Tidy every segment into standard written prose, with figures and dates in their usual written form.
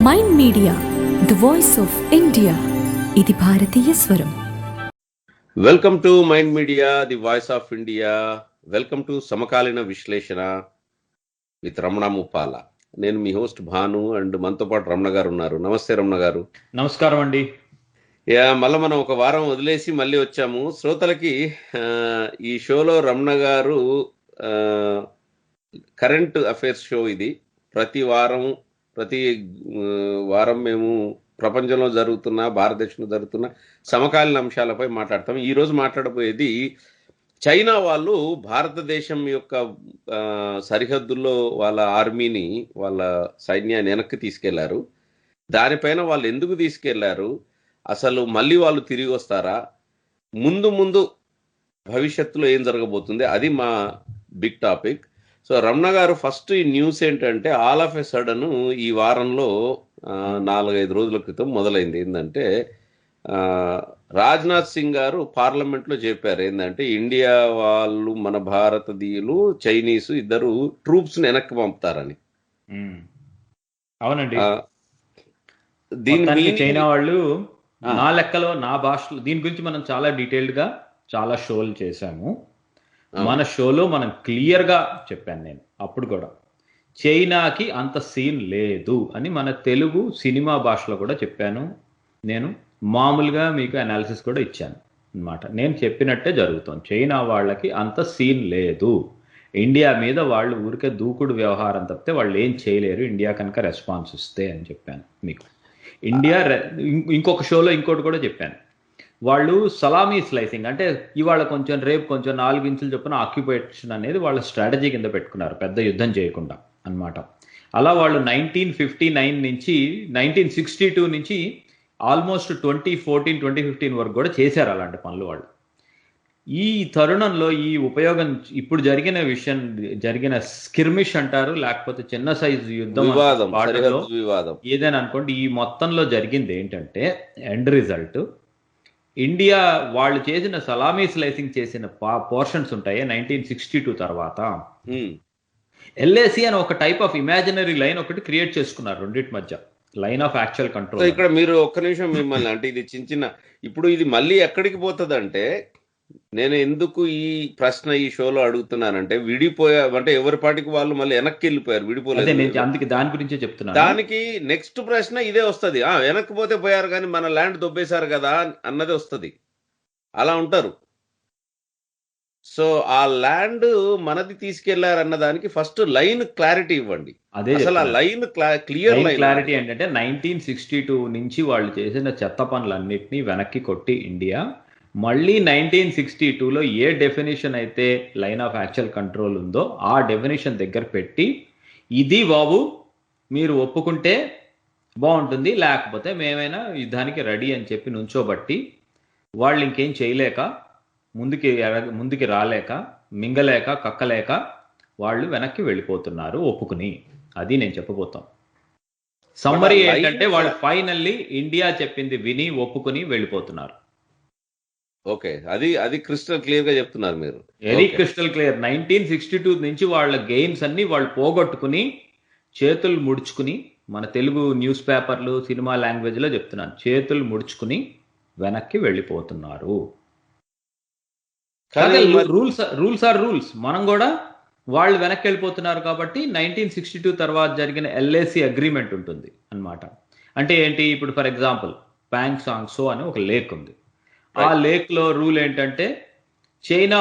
Mind media, the voice of India. ఇది భారతీయ స్వరం. Welcome to mind media, the voice of India. Welcome to సమకాలీన విశ్లేషణ with Ramana Muppala. నేను మీ host Bhanu and మనతో పాటు రమణ గారు ఉన్నారు. నమస్తే రమణ గారు. నమస్కారం అండి. మళ్ళీ మనం ఒక వారం వదిలేసి మళ్ళీ వచ్చాము. శ్రోతలకి ఈ షోలో రమణ గారు కరెంట్ అఫైర్స్ షో ఇది. ప్రతి వారం మేము ప్రపంచంలో జరుగుతున్న, భారతదేశంలో జరుగుతున్న సమకాలీన అంశాలపై మాట్లాడతాం. ఈరోజు మాట్లాడబోయేది చైనా వాళ్ళు భారతదేశం యొక్క సరిహద్దుల్లో వాళ్ళ ఆర్మీని, వాళ్ళ సైన్యాన్ని వెనక్కి తీసుకెళ్లారు. దానిపైన వాళ్ళు ఎందుకు తీసుకెళ్లారు, అసలు మళ్ళీ వాళ్ళు తిరిగి వస్తారా, ముందు భవిష్యత్తులో ఏం జరగబోతుంది, అది మా బిగ్ టాపిక్. సో రమణ గారు, ఫస్ట్ ఈ న్యూస్ ఏంటంటే ఆల్ ఆఫ్ ఎ సడన్ ఈ వారంలో 4-5 రోజుల క్రితం మొదలైంది. ఏంటంటే రాజ్నాథ్ సింగ్ గారు పార్లమెంట్లో చెప్పారు ఏంటంటే ఇండియా వాళ్ళు, మన భారతీయులు, చైనీసు ఇద్దరు ట్రూప్స్ వెనక్కి పంపుతారని. అవునండి. దీని చైనా వాళ్ళు నా లెక్కలో, నా భాషలో దీని గురించి మనం చాలా డీటెయిల్డ్ గా చాలా షోలు చేశాము. మన షోలో మనం క్లియర్ గా చెప్పాను నేను అప్పుడు కూడా, చైనాకి అంత సీన్ లేదు అని మన తెలుగు సినిమా భాషలో కూడా చెప్పాను. నేను మామూలుగా మీకు అనాలిసిస్ కూడా ఇచ్చాను అన్నమాట. నేను చెప్పినట్టే జరుగుతుంది. చైనా వాళ్ళకి అంత సీన్ లేదు. ఇండియా మీద వాళ్ళు ఊరికే దూకుడు వ్యవహారం తప్పితే వాళ్ళు ఏం చేయలేరు, ఇండియా కనుక రెస్పాన్స్ ఇస్తే అని చెప్పాను మీకు. ఇండియా ఇంకొక షోలో ఇంకోటి కూడా చెప్పాను. వాళ్ళు సలామీ స్లైసింగ్ అంటే ఇవాళ కొంచెం రేపు కొంచెం 4 ఇంచులు చొప్పున ఆక్యుపేషన్ అనేది వాళ్ళ స్ట్రాటజీ కింద పెట్టుకున్నారు, పెద్ద యుద్ధం చేయకుండా అన్నమాట. అలా వాళ్ళు 1959 నుంచి 1962 నుంచి ఆల్మోస్ట్ 2014-2015 వరకు కూడా చేశారు అలాంటి పనులు వాళ్ళు. ఈ తరుణంలో ఈ ఉపయోగం ఇప్పుడు జరిగిన స్కిర్మిష్ అంటారు, లేకపోతే చిన్న సైజు యుద్ధం ఏదైనా అనుకోండి, ఈ మొత్తంలో జరిగింది ఏంటంటే ఎండ్ రిజల్ట్ ఇండియా వాళ్ళు చేసిన సలామీ స్లైసింగ్ చేసిన పోర్షన్స్ ఉంటాయి 1962 తర్వాత ఎల్ఏసి అని ఒక టైప్ ఆఫ్ ఇమాజినరీ లైన్ ఒకటి క్రియేట్ చేసుకున్నారు రెండింటి మధ్య, లైన్ ఆఫ్ యాక్చువల్ కంట్రోల్. ఇక్కడ మీరు ఒక్క నిమిషం మిమ్మల్ని, అంటే ఇది చిన్న ఇప్పుడు ఇది మళ్ళీ ఎక్కడికి పోతుంది అంటే, నేను ఎందుకు ఈ ప్రశ్న ఈ షోలో అడుగుతున్నానంటే, అంటే ఎవరి పాటికి వాళ్ళు మళ్ళీ వెనక్కి వెళ్ళిపోయారు, విడిపోలేదు. అందుకే దాని గురించే చెప్తున్నాను. దానికి నెక్స్ట్ ప్రశ్న ఇదే వస్తుంది, వెనక్కి పోతే పోయారు కానీ మన ల్యాండ్ దొబ్బేశారు కదా అన్నది వస్తుంది. అలా ఉంటారు. సో ఆ ల్యాండ్ మనది తీసుకెళ్లారు అన్న దానికి ఫస్ట్ లైన్ క్లారిటీ ఇవ్వండి. అదే అసలు ఆ లైన్ క్లియర్ క్లారిటీ ఏంటంటే 1962 నుంచి వాళ్ళు చేసిన చెత్త పనులన్నిటినీ వెనక్కి కొట్టి ఇండియా మళ్ళీ 1962లో ఏ డెఫినేషన్ అయితే లైన్ ఆఫ్ యాక్చువల్ కంట్రోల్ ఉందో ఆ డెఫినేషన్ దగ్గర పెట్టి, ఇది బాబు మీరు ఒప్పుకుంటే బాగుంటుంది, లేకపోతే మేమైనా యుద్ధానికి రెడీ అని చెప్పి నుంచోబట్టి వాళ్ళు ఇంకేం చేయలేక, ముందుకి రాలేక, మింగలేక, కక్కలేక వాళ్ళు వెనక్కి వెళ్ళిపోతున్నారు ఒప్పుకుని. అది నేను చెప్పబోతాం. సమ్మరీ ఏంటంటే వాళ్ళు ఫైనల్లీ ఇండియా చెప్పింది విని ఒప్పుకుని వెళ్ళిపోతున్నారు. ఓకే, అది క్రిస్టల్ క్లియర్ గా చెప్తున్నారు మీరు. Very crystal clear. 1962 నుంచి వాళ్ళ గెయిన్స్ అన్ని వాళ్ళు పోగొట్టుకుని చేతులు ముడుచుకుని, మన తెలుగు న్యూస్ పేపర్లు, సినిమా లాంగ్వేజ్ లో చెప్తున్నాను, చేతులు ముడుచుకుని వెనక్కి వెళ్ళిపోతున్నారు. Rules are rules. మనం కూడా వాళ్ళు వెనక్కి వెళ్ళిపోతున్నారు కాబట్టి 1962 తర్వాత జరిగిన ఎల్ఏసి అగ్రిమెంట్ ఉంటుంది అన్నమాట. అంటే ఏంటి, ఇప్పుడు for example pang song so అని ఒక లేక్ ఉంది. ఆ లేక్ లో రూల్ ఏంటంటే చైనా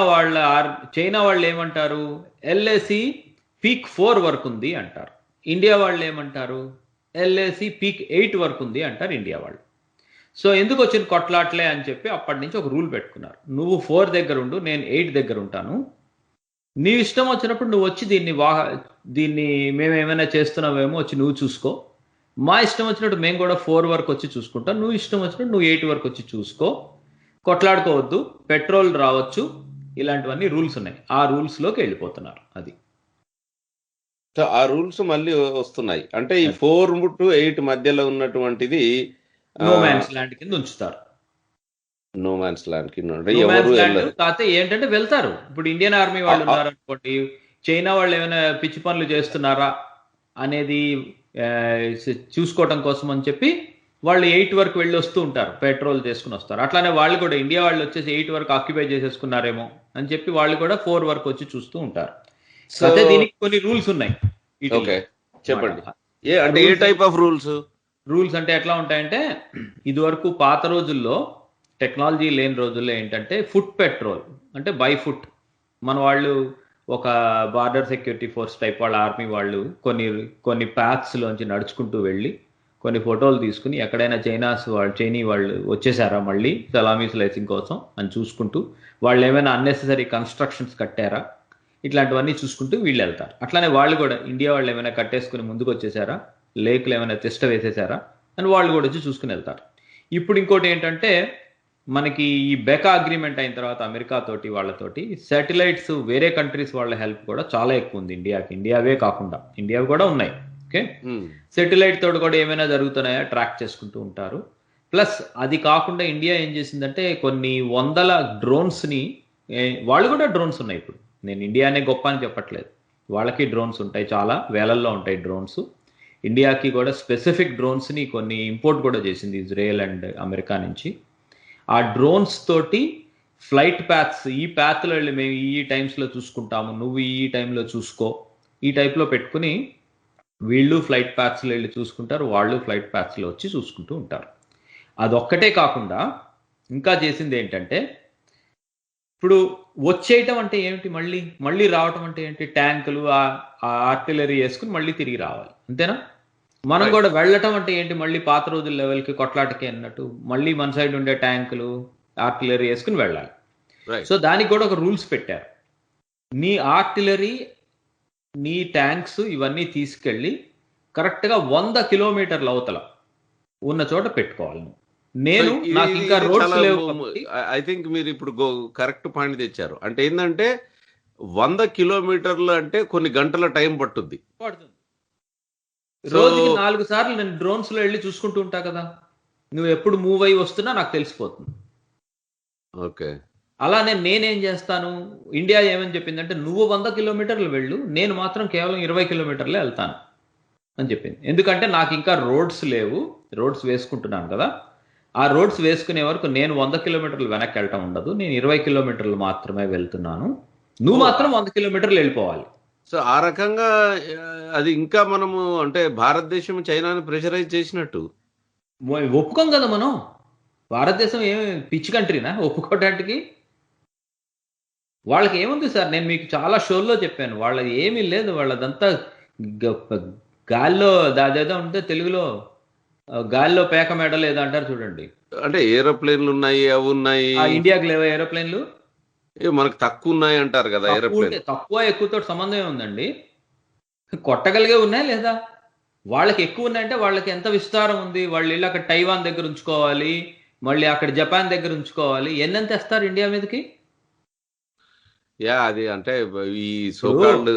వాళ్ళు ఏమంటారు, ఎల్ఏసి పీక్ 4 వరకు ఉంది అంటారు. ఇండియా వాళ్ళు ఏమంటారు, ఎల్ఏసి పీక్ 8 వరకు ఉంది అంటారు ఇండియా వాళ్ళు. సో ఎందుకు వచ్చిన కొట్లాట్లే అని చెప్పి అప్పటి నుంచి ఒక రూల్ పెట్టుకున్నారు. నువ్వు 4 దగ్గర ఉండు, నేను 8 దగ్గర ఉంటాను. నీ ఇష్టం వచ్చినప్పుడు నువ్వు వచ్చి దీన్ని మేమేమైనా చేస్తున్నావేమో వచ్చి నువ్వు చూసుకో. మా ఇష్టం వచ్చినట్టు మేము కూడా 4 వరకు వచ్చి చూసుకుంటాం. నువ్వు ఇష్టం వచ్చినట్టు నువ్వు 8 వరకు వచ్చి చూసుకో. కొట్లాడుకోవద్దు, పెట్రోల్ రావచ్చు, ఇలాంటివన్నీ రూల్స్ ఉన్నాయి. ఆ రూల్స్ లోకి వెళ్ళిపోతున్నారు. అది ఆ రూల్స్ మళ్ళీ వస్తున్నాయి. అంటే ఈ 4 to 8 మధ్యలో ఉన్నటువంటిది నో మ్యాన్స్ ల్యాండ్ కింద ఉంచుతారు. నో మ్యాన్స్ ల్యాండ్ కింద కాకపోతే ఏంటంటే వెళ్తారు. ఇప్పుడు ఇండియన్ ఆర్మీ వాళ్ళు ఉన్నారు అనుకోండి, చైనా వాళ్ళు ఏమైనా పిచ్చి పనులు చేస్తున్నారా అనేది చూసుకోవటం కోసం అని చెప్పి వాళ్ళు 8 వరకు వెళ్ళి వస్తూ ఉంటారు, పెట్రోల్ చేసుకుని వస్తారు. అట్లానే వాళ్ళు కూడా ఇండియా వాళ్ళు వచ్చేసి 8 వరకు ఆక్యుపై చేసేసుకున్నారేమో అని చెప్పి వాళ్ళు కూడా 4 వరకు వచ్చి చూస్తూ ఉంటారు. అయితే దీనికి కొన్ని రూల్స్ ఉన్నాయి. ఓకే, చెప్పండి. అంటే ఏ టైప్ ఆఫ్ రూల్స్? రూల్స్ అంటే ఎట్లా ఉంటాయంటే, ఇది వరకు పాత రోజుల్లో టెక్నాలజీ లేని రోజుల్లో ఏంటంటే ఫుట్ పెట్రోల్ అంటే బై ఫుట్. మన వాళ్ళు ఒక బార్డర్ సెక్యూరిటీ ఫోర్స్ టైప్ వాళ్ళ ఆర్మీ వాళ్ళు కొన్ని ప్యాథ్స్ లోంచి నడుచుకుంటూ వెళ్ళి కొన్ని ఫోటోలు తీసుకుని ఎక్కడైనా చైనీ వాళ్ళు వచ్చేసారా మళ్ళీ సలామీ స్లైసింగ్ కోసం అని చూసుకుంటూ, వాళ్ళు ఏమైనా అన్నెసెసరీ కన్స్ట్రక్షన్స్ కట్టారా ఇట్లాంటివన్నీ చూసుకుంటూ వీళ్ళు వెళ్తారు. అట్లానే వాళ్ళు కూడా ఇండియా వాళ్ళు ఏమైనా కట్టేసుకుని ముందుకు వచ్చేసారా, లేకులు ఏమైనా తిష్ట వేసేసారా అని వాళ్ళు కూడా వచ్చి చూసుకుని వెళ్తారు. ఇప్పుడు ఇంకోటి ఏంటంటే, మనకి ఈ బెకా అగ్రిమెంట్ అయిన తర్వాత అమెరికా తోటి వాళ్ళతోటి శాటిలైట్స్ వేరే కంట్రీస్ వాళ్ళ హెల్ప్ కూడా చాలా ఎక్కువ ఉంది ఇండియాకి. ఇండియావే కాకుండా ఇండియావి కూడా ఉన్నాయి. ఓకే, శాటిలైట్ తోటి కూడా ఏమైనా జరుగుతున్నాయా ట్రాక్ చేసుకుంటూ ఉంటారు. ప్లస్ అది కాకుండా ఇండియా ఏం చేసిందంటే కొన్ని వందల డ్రోన్స్ని, వాళ్ళు కూడా డ్రోన్స్ ఉన్నాయి ఇప్పుడు, నేను ఇండియానే గొప్ప అని చెప్పట్లేదు, వాళ్ళకి డ్రోన్స్ ఉంటాయి, చాలా వేలల్లో ఉంటాయి డ్రోన్స్. ఇండియాకి కూడా స్పెసిఫిక్ డ్రోన్స్ని కొన్ని ఇంపోర్ట్ కూడా చేసింది ఇజ్రాయెల్ అండ్ అమెరికా నుంచి. ఆ డ్రోన్స్ తోటి ఫ్లైట్ ప్యాత్స్, ఈ ప్యాత్లో వెళ్ళి మేము ఈ టైమ్స్లో చూసుకుంటాము, నువ్వు ఈ టైంలో చూసుకో, ఈ టైప్లో పెట్టుకుని వీళ్ళు ఫ్లైట్ ప్యాత్స్లో వెళ్ళి చూసుకుంటారు, వాళ్ళు ఫ్లైట్ ప్యాత్స్లో వచ్చి చూసుకుంటూ ఉంటారు. అదొక్కటే కాకుండా ఇంకా చేసింది ఏంటంటే, ఇప్పుడు వచ్చేయటం అంటే ఏమిటి, మళ్ళీ రావటం అంటే ఏంటి, ట్యాంకులు ఆ ఆర్టిలరీ వేసుకుని మళ్ళీ తిరిగి రావాలి, అంతేనా? మనం కూడా వెళ్ళటం అంటే ఏంటి, మళ్ళీ పాత రోజుల లెవెల్కి కొట్లాటకి అన్నట్టు మళ్ళీ మన సైడ్ ఉండే ట్యాంకులు ఆర్టిలరీ వేసుకుని వెళ్ళాలి. సో దానికి కూడా ఒక రూల్స్ పెట్టారు. నీ ఆర్టిలరీ, నీ ట్యాంక్స్ ఇవన్నీ తీసుకెళ్ళి కరెక్ట్గా 100 కిలోమీటర్ల అవతల ఉన్న చోట పెట్టుకోవాలి. నేను నాకు ఇంకా రోడ్స్ లేవు. ఐ థింక్ మీరు ఇప్పుడు కరెక్ట్ పాయింట్ తెచ్చారు. అంటే ఏంటంటే 100 కిలోమీటర్లు అంటే కొన్ని గంటల టైం పడుతుంది. రోజుకి 4 సార్లు నేను డ్రోన్స్ లో వెళ్ళి చూసుకుంటూ ఉంటా కదా, నువ్వు ఎప్పుడు మూవ్ అయ్యి వస్తున్నా నాకు తెలిసిపోతుంది. ఓకే, అలానే నేనేం చేస్తాను, ఇండియా ఏమని చెప్పిందంటే నువ్వు 100 కిలోమీటర్లు వెళ్ళు, నేను మాత్రం కేవలం 20 కిలోమీటర్లే వెళ్తాను అని చెప్పింది. ఎందుకంటే నాకు ఇంకా రోడ్స్ లేవు, రోడ్స్ వేసుకుంటున్నాను కదా, ఆ రోడ్స్ వేసుకునే వరకు నేను 100 కిలోమీటర్లు వెనక్కి వెళ్ళటం ఉండదు, నేను 20 కిలోమీటర్లు మాత్రమే వెళ్తున్నాను, నువ్వు మాత్రం 100 కిలోమీటర్లు వెళ్ళిపోవాలి. సో ఆ రకంగా అది ఇంకా మనము అంటే భారతదేశం చైనాని ప్రెషరైజ్ చేసినట్టు ఒప్పుకోం కదా మనం. భారతదేశం ఏమి పిచ్చి కంట్రీనా ఒప్పుకోవటానికి? వాళ్ళకి ఏముంది సార్, నేను మీకు చాలా షోల్లో చెప్పాను, వాళ్ళది ఏమీ లేదు, వాళ్ళదంతా గాల్లో దాదేదో ఉంటే తెలుగులో గాల్లో పేక మెడలు ఏదో అంటారు చూడండి, అంటే ఏరోప్లేన్లు ఉన్నాయి, అవి ఉన్నాయి. ఇండియాకి లేవా ఏరోప్లేన్లు? మనకు తక్కువ ఉన్నాయి అంటారు కదా ఏరోప్లేన్. తక్కువ ఎక్కువతో సంబంధం ఏముందండి, కొట్టగలిగే ఉన్నాయి లేదా? వాళ్ళకి ఎక్కువ ఉన్నాయంటే వాళ్ళకి ఎంత విస్తారం ఉంది, వాళ్ళు వెళ్ళి అక్కడ టైవాన్ దగ్గర ఉంచుకోవాలి, మళ్ళీ అక్కడ జపాన్ దగ్గర ఉంచుకోవాలి, ఎన్నెంత తెస్తారు ఇండియా మీదకి? అది అంటే ఈ సోకాల్డ్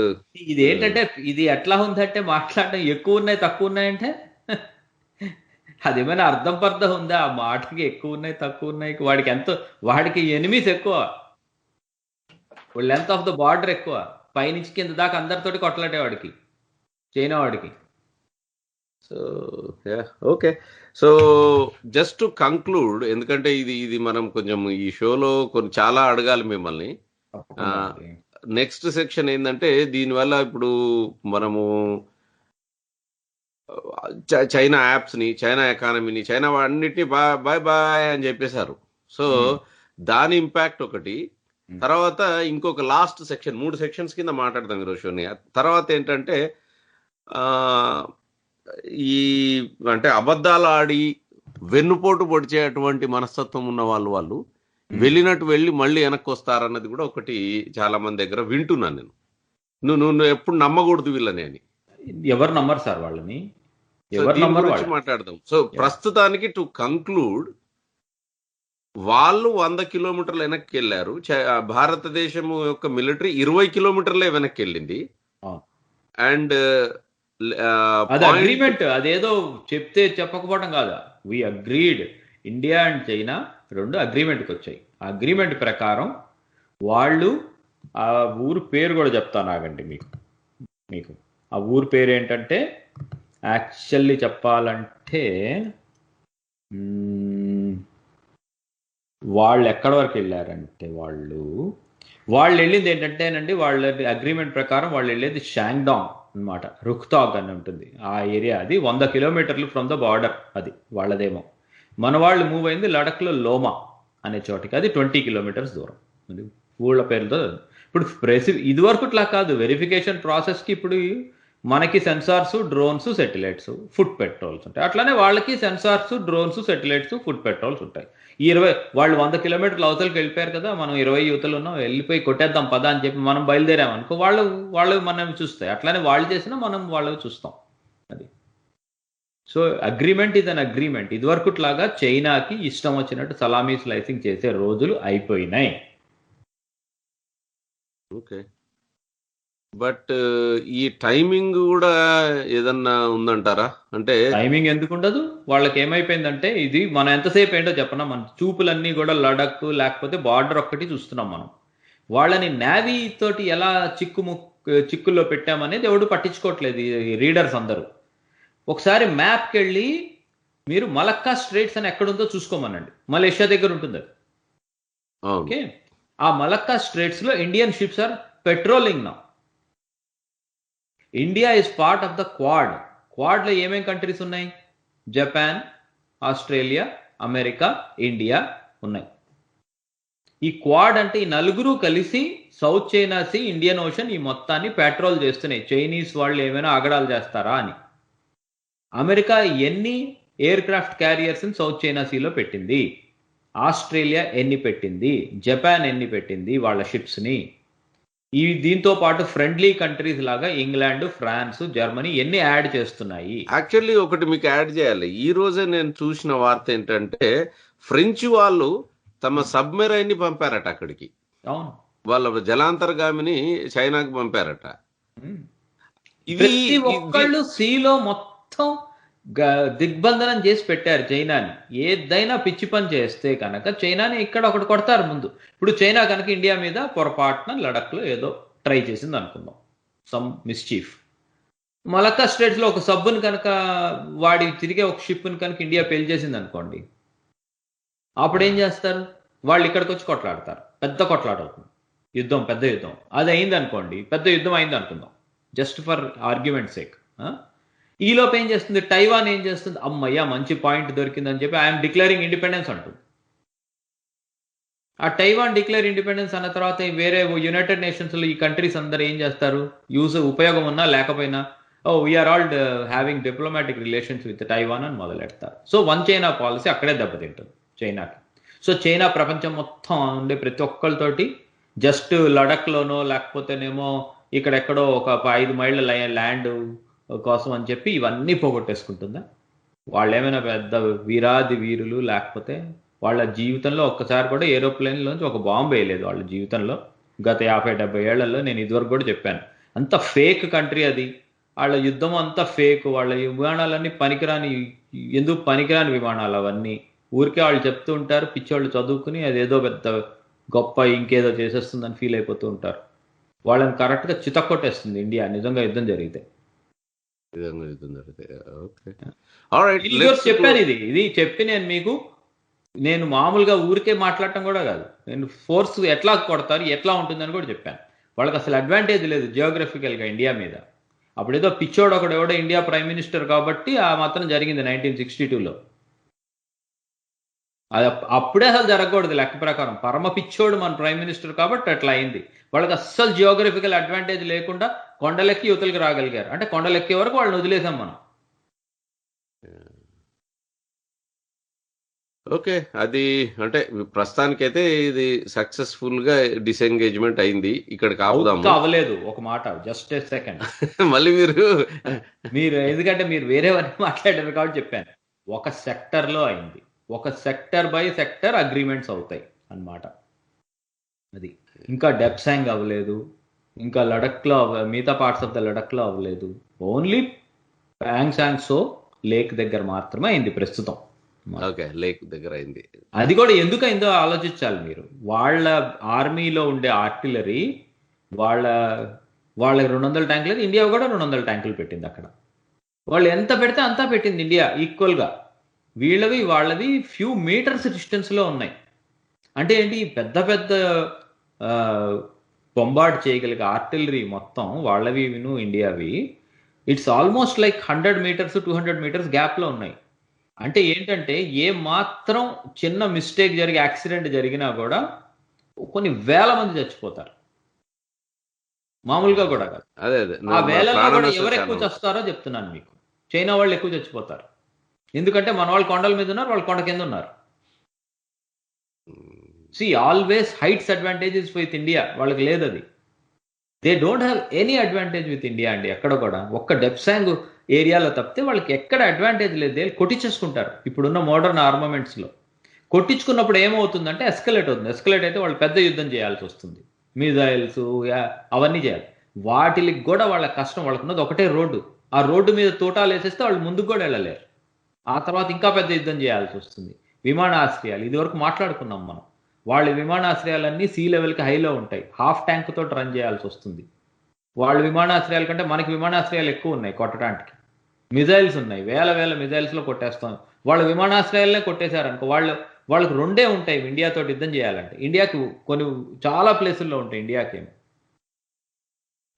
ఇది ఏంటంటే, ఇది ఎట్లా ఉందంటే మాట్లాడటం ఎక్కువ ఉన్నాయి తక్కువ ఉన్నాయంటే అదేమైనా అర్థం పర్థం ఉందా? ఆ మాటకి ఎక్కువ ఉన్నాయి తక్కువ ఉన్నాయి, వాడికి ఎనిమిస్ ఎక్కువ, లెంత్ ఆఫ్ ద బార్డర్ ఎక్కువ, పైనుంచి కింద దాకా అందరితోటి కొట్టలాటే వాడికి, చైనా వాడికి. So okay, so just to conclude, ఎందుకంటే ఇది మనం కొంచెం ఈ షోలో కొన్ని చాలా అడగాలి మిమ్మల్ని. నెక్స్ట్ సెక్షన్ ఏంటంటే, దీనివల్ల ఇప్పుడు మనము చైనా యాప్స్ ని, చైనా ఎకానమీని, చైనా అన్నిటిని బాయ్ బాయ్ అని చెప్పేశారు. సో దాని ఇంపాక్ట్ ఒకటి. తర్వాత ఇంకొక లాస్ట్ సెక్షన్, 3 సెక్షన్స్ కింద మాట్లాడదాం ఈరోజు షోని. తర్వాత ఏంటంటే ఈ అంటే అబద్ధాలు ఆడి వెన్నుపోటు పొడిచేటువంటి మనస్తత్వం ఉన్న వాళ్ళు వెళ్ళినట్టు వెళ్ళి మళ్ళీ వెనక్కి వస్తారన్నది కూడా ఒకటి చాలా మంది దగ్గర వింటున్నాను నేను. నువ్వు ఎప్పుడు నమ్మకూడదు వీళ్ళని అని. ఎవరు నమ్మరు సార్ వాళ్ళని, మాట్లాడదాం. సో ప్రస్తుతానికి టు కంక్లూడ్, వాళ్ళు 100 కిలోమీటర్లు వెనక్కి వెళ్ళారు. భారతదేశం యొక్క మిలిటరీ 20 కిలోమీటర్లే వెనక్కి వెళ్ళింది. అండ్ అగ్రిమెంట్ అదేదో చెప్తే చెప్పకపోవడం కాదా, వి అగ్రీడ్, ఇండియా అండ్ చైనా రెండు అగ్రిమెంట్కి వచ్చాయి. ఆ అగ్రిమెంట్ ప్రకారం వాళ్ళు, ఆ ఊరు పేరు కూడా చెప్తాను ఆగండి మీకు. ఆ ఊరు పేరు ఏంటంటే యాక్చువల్లీ చెప్పాలంటే మ్మ్, వాళ్ళు ఎక్కడి వరకు వెళ్ళారంటే వాళ్ళు వెళ్ళింది ఏంటంటేనండి, వాళ్ళ అగ్రిమెంట్ ప్రకారం వాళ్ళు వెళ్ళేది షాంగ్డాంగ్ అన్నమాట. రుఖ్తాగ్ అని ఉంటుంది ఆ ఏరియా. అది 100 కిలోమీటర్లు ఫ్రమ్ ద బార్డర్. అది వాళ్ళదేమో. మన వాళ్ళు మూవ్ అయింది లడఖ్లో లోమా అనే చోటికి. అది 20 కిలోమీటర్స్ దూరం. అది ఊళ్ళ పేరుతో. ఇప్పుడు ఇదివరకు ఇట్లా కాదు. వెరిఫికేషన్ ప్రాసెస్కి ఇప్పుడు మనకి sensors, drones, satellites, food petrols ఉంటాయి. అట్లానే వాళ్ళకి sensors, drones, satellites, food petrols ఉంటాయి. ఈ 20 వాళ్ళు 100 కిలోమీటర్ల అవతలకి వెళ్ళిపోయారు కదా, మనం 20 యువతలు ఉన్నాం, వెళ్ళిపోయి కొట్టేద్దాం పదా అని చెప్పి మనం బయలుదేరామనుకో, వాళ్ళు మనం చూస్తాయి. అట్లానే వాళ్ళు చేసినా మనం వాళ్ళవి చూస్తాం. అది. సో అగ్రిమెంట్ ఇది అన్ అగ్రిమెంట్. ఇదివరకుట్లాగా చైనాకి ఇష్టం వచ్చినట్టు సలామీ స్లైసింగ్ చేసే రోజులు అయిపోయినాయి. ఓకే. బట్ ఈ టైమింగ్ కూడా ఏదన్నా ఉందంటారా? అంటే టైమింగ్ ఎందుకు ఉండదు? వాళ్ళకి ఏమైపోయిందంటే, ఇది మనం ఎంతసేపు ఏంటో చెప్పనా, మన చూపులన్నీ కూడా లడక్ లేకపోతే బార్డర్ ఒక్కటి చూస్తున్నాం మనం. వాళ్ళని నేవీ తోటి ఎలా చిక్కుల్లో పెట్టామనేది ఎవడు పట్టించుకోవట్లేదు ఈ రీడర్స్ అందరూ. ఒకసారి మ్యాప్కి వెళ్ళి మీరు మలక్కా స్ట్రైట్స్ అని ఎక్కడుందో చూసుకోమనండి. మలేషియా దగ్గర ఉంటుంది అది. అవును. ఓకే. ఆ మలక్కా స్ట్రైట్స్ లో Indian ships are patrolling now. India is part of the quad. క్వాడ్లో ఏమేం కంట్రీస్ ఉన్నాయి? జపాన్, ఆస్ట్రేలియా, అమెరికా, ఇండియా ఉన్నాయి. ఈ క్వాడ్ అంటే ఈ నలుగురు కలిసి south China sea, Indian ocean ఈ మొత్తాన్ని పెట్రోల్ చేస్తున్నాయి. చైనీస్ వాళ్ళు ఏమైనా ఆగడాలు చేస్తారా అని. అమెరికా ఎన్ని aircraft carriers south China సీలో పెట్టింది? ఆస్ట్రేలియా ఎన్ని పెట్టింది? జపాన్ ఎన్ని పెట్టింది వాళ్ళ షిప్స్ని? దీంతో పాటు ఫ్రెండ్లీ కంట్రీస్ లాగా ఇంగ్లాండ్, ఫ్రాన్స్, జర్మనీ ఎన్ని యాడ్ చేస్తున్నాయి? యాక్చువల్లీ ఒకటి మీకు యాడ్ చేయాలి. ఈ రోజే నేను చూసిన వార్త ఏంటంటే, ఫ్రెంచ్ వాళ్ళు తమ సబ్మెరైన్ ని పంపారట అక్కడికి. అవును. వాళ్ళ జలాంతర్గామిని చైనాకి పంపారట. ప్రతి ఒక్కళ్ళు సీలో మొత్తం దిగ్బంధనం చేసి పెట్టారు చైనాని. ఏదైనా పిచ్చి పని చేస్తే కనుక చైనాని ఇక్కడ ఒకటి కొడతారు ముందు. ఇప్పుడు చైనా కనుక ఇండియా మీద పొరపాటున లడఖ్లో ఏదో ట్రై చేసింది అనుకుందాం, సమ్ మిస్చీఫ్. మలక్కా స్ట్రేట్స్ లో ఒక సబ్బుని కనుక వాడి తిరిగే ఒక షిప్ని కనుక ఇండియా పేల్చేసింది అనుకోండి, అప్పుడు ఏం చేస్తారు? వాళ్ళు ఇక్కడికి వచ్చి కొట్లాడతారు. పెద్ద కొట్లాట అవుతుంది, యుద్ధం, పెద్ద యుద్ధం. అది అయింది అనుకోండి, పెద్ద యుద్ధం అయింది అనుకుందాం, జస్ట్ ఫర్ ఆర్గ్యుమెంట్ సేక్. ఈలోపు ఏం చేస్తుంది? టైవాన్ ఏం చేస్తుంది? అమ్మయ్య మంచి పాయింట్ దొరికిందని చెప్పి ఐఎమ్ డిక్లేరింగ్ ఇండిపెండెన్స్ అంటుంది. ఆ టైవాన్ డిక్లేర్ ఇండిపెండెన్స్ అన్న తర్వాత వేరే యునైటెడ్ నేషన్స్లో ఈ కంట్రీస్ అందరూ ఏం చేస్తారు? ఉపయోగం ఉన్నా లేకపోయినా, we're all having diplomatic relations with Taiwan అని మొదలెడతారు. సో వన్ చైనా పాలసీ అక్కడే దెబ్బతింటుంది చైనాకి. సో చైనా ప్రపంచం మొత్తం ఉండే ప్రతి ఒక్కరితోటి జస్ట్ లడఖ్లోనో లేకపోతేనేమో ఇక్కడెక్కడో ఒక 5 మైళ్ళ ల్యాండ్ కోసం అని చెప్పి ఇవన్నీ పోగొట్టేసుకుంటుందా? వాళ్ళు ఏమైనా పెద్ద వీరాది వీరులు? లేకపోతే వాళ్ళ జీవితంలో ఒక్కసారి కూడా ఏరోప్లేన్లోంచి ఒక బాంబు వేయలేదు వాళ్ళ జీవితంలో. గత 50-70 ఏళ్లలో నేను ఇదివరకు కూడా చెప్పాను. అంత ఫేక్ కంట్రీ అది. వాళ్ళ యుద్ధం అంతా ఫేక్. వాళ్ళ విమానాలన్నీ ఎందుకు పనికిరాని విమానాలు అవన్నీ. ఊరికే వాళ్ళు చెప్తూ ఉంటారు, పిచ్చోళ్ళు చదువుకుని అదేదో పెద్ద గొప్ప ఇంకేదో చేసేస్తుందని ఫీల్ అయిపోతూ ఉంటారు. వాళ్ళని కరెక్ట్గా చితక్కొట్టేస్తుంది ఇండియా నిజంగా యుద్ధం జరిగితే. చెప్పాను ఇది చెప్పి నేను మామూలుగా ఊరికే మాట్లాడటం కూడా కాదు. నేను ఫోర్స్ ఎట్లా కొడతారు, ఎట్లా ఉంటుందని కూడా చెప్పాను. వాళ్ళకి అసలు అడ్వాంటేజ్ లేదు జియోగ్రఫికల్గా ఇండియా మీద. అప్పుడేదో పిచ్చోడు ఎవడో ఇండియా ప్రైమ్ మినిస్టర్ కాబట్టి ఆ మాత్రం జరిగింది 1962లో. అది అప్పుడే అసలు జరగకూడదు లెక్క ప్రకారం. పరమ పిచ్చోడు మన ప్రైమ్ మినిస్టర్ కాబట్టి అట్లా అయింది. వాళ్ళకి అస్సలు జియోగ్రఫికల్ అడ్వాంటేజ్ లేకుండా కొండలెక్కి యువతలకి రాగలిగారు. అంటే కొండలెక్కే వరకు వాళ్ళని వదిలేసాం మనం. ఓకే, అది అంటే ప్రస్తుతానికైతే ఇది సక్సెస్ఫుల్ గా డిసెంగేజ్మెంట్ అయింది. ఇక్కడికి ఆపుదాము. అవ్వలేదు ఒక మాట, జస్ట్ ఏ సెకండ్. మళ్ళీ మీరు ఎందుకంటే మీరు వేరేవన్నీ మాట్లాడారు కాబట్టి చెప్పాను. ఒక సెక్టర్ లో అయింది. ఒక సెక్టర్ బై సెక్టర్ అగ్రిమెంట్స్ అవుతాయి అన్నమాట. అది ఇంకా డెప్సాంగ్ అవ్వలేదు, ఇంకా లడఖ్లో మిగతా పార్ట్స్ ఆఫ్ ద లడఖ్లో అవ్వలేదు. Only pang song so lake దగ్గర మాత్రమే అయింది ప్రస్తుతం. ఓకే, లేక్ దగ్గర అయింది. అది కూడా ఎందుకు అయిందో ఆలోచించాలి మీరు. వాళ్ళ ఆర్మీలో ఉండే ఆర్టిలరీ వాళ్ళకి 200 ట్యాంకులు, ఇండియా కూడా 200 ట్యాంకులు పెట్టింది అక్కడ. వాళ్ళు ఎంత పెడితే అంతా పెట్టింది ఇండియా ఈక్వల్గా. వీళ్ళవి వాళ్ళవి ఫ్యూ మీటర్స్ డిస్టెన్స్లో ఉన్నాయి. అంటే ఏంటి, పెద్ద పెద్ద బొంబార్డ్ చేయగలిగే ఆర్టిలరీ మొత్తం వాళ్ళవి విను ఇండియావి it's almost like 100 metres 200 metres గ్యాప్లో ఉన్నాయి. అంటే ఏంటంటే ఏ మాత్రం చిన్న మిస్టేక్ జరిగి యాక్సిడెంట్ జరిగినా కూడా కొన్ని వేల మంది చచ్చిపోతారు, మామూలుగా కూడా కాదు. అదే అదే ఆ వేలలో ప్రాణ కూడా నష్టం ఎవరు చాలా ఎక్కువ ఉంటుంది. చస్తారో చెప్తున్నాను మీకు. చైనా వాళ్ళు ఎక్కువ చచ్చిపోతారు, ఎందుకంటే మన వాళ్ళు కొండల మీద ఉన్నారు, వాళ్ళు కొండ కింద ఉన్నారు. See always heights advantages with India, వాళ్ళకి లేదు అది. They don't have any advantage with India అండి. ఎక్కడ కూడా ఒక్క డెప్సాంగ్ ఏరియాలో తప్పితే వాళ్ళకి ఎక్కడ అడ్వాంటేజ్ లేదు. దే కొట్టించేసుకుంటారు ఇప్పుడున్న మోడర్న్ ఆర్మమెంట్స్లో. కొట్టించుకున్నప్పుడు ఏమవుతుందంటే ఎస్కలేట్ అవుతుంది. ఎస్కలేట్ అయితే వాళ్ళు పెద్ద యుద్ధం చేయాల్సి వస్తుంది, మిజైల్స్ అవన్నీ చేయాలి. వాటికి కూడా వాళ్ళ కష్టం. వాళ్ళకున్నది ఒకటే రోడ్డు, ఆ రోడ్డు మీద తోటాలు వేసేస్తే వాళ్ళు ముందుకు కూడా వెళ్ళలేరు. ఆ తర్వాత ఇంకా పెద్ద యుద్ధం చేయాల్సి వస్తుంది. విమానాశ్రయాలు ఇది వరకు మాట్లాడుకున్నాం మనం. వాళ్ళ విమానాశ్రయాలన్నీ సీ లెవెల్కి హైలో ఉంటాయి, హాఫ్ ట్యాంక్ తోటి రన్ చేయాల్సి వస్తుంది. వాళ్ళ విమానాశ్రయాల కంటే మనకి విమానాశ్రయాలు ఎక్కువ ఉన్నాయి కొట్టడానికి. మిజైల్స్ ఉన్నాయి, వేల వేల మిజైల్స్లో కొట్టేస్తాం. వాళ్ళ విమానాశ్రయాలనే కొట్టేశారనుకో వాళ్ళకి రెండే ఉంటాయి ఇండియాతో యుద్ధం చేయాలంటే. ఇండియాకి కొన్ని చాలా ప్లేసుల్లో ఉంటాయి ఇండియాకి.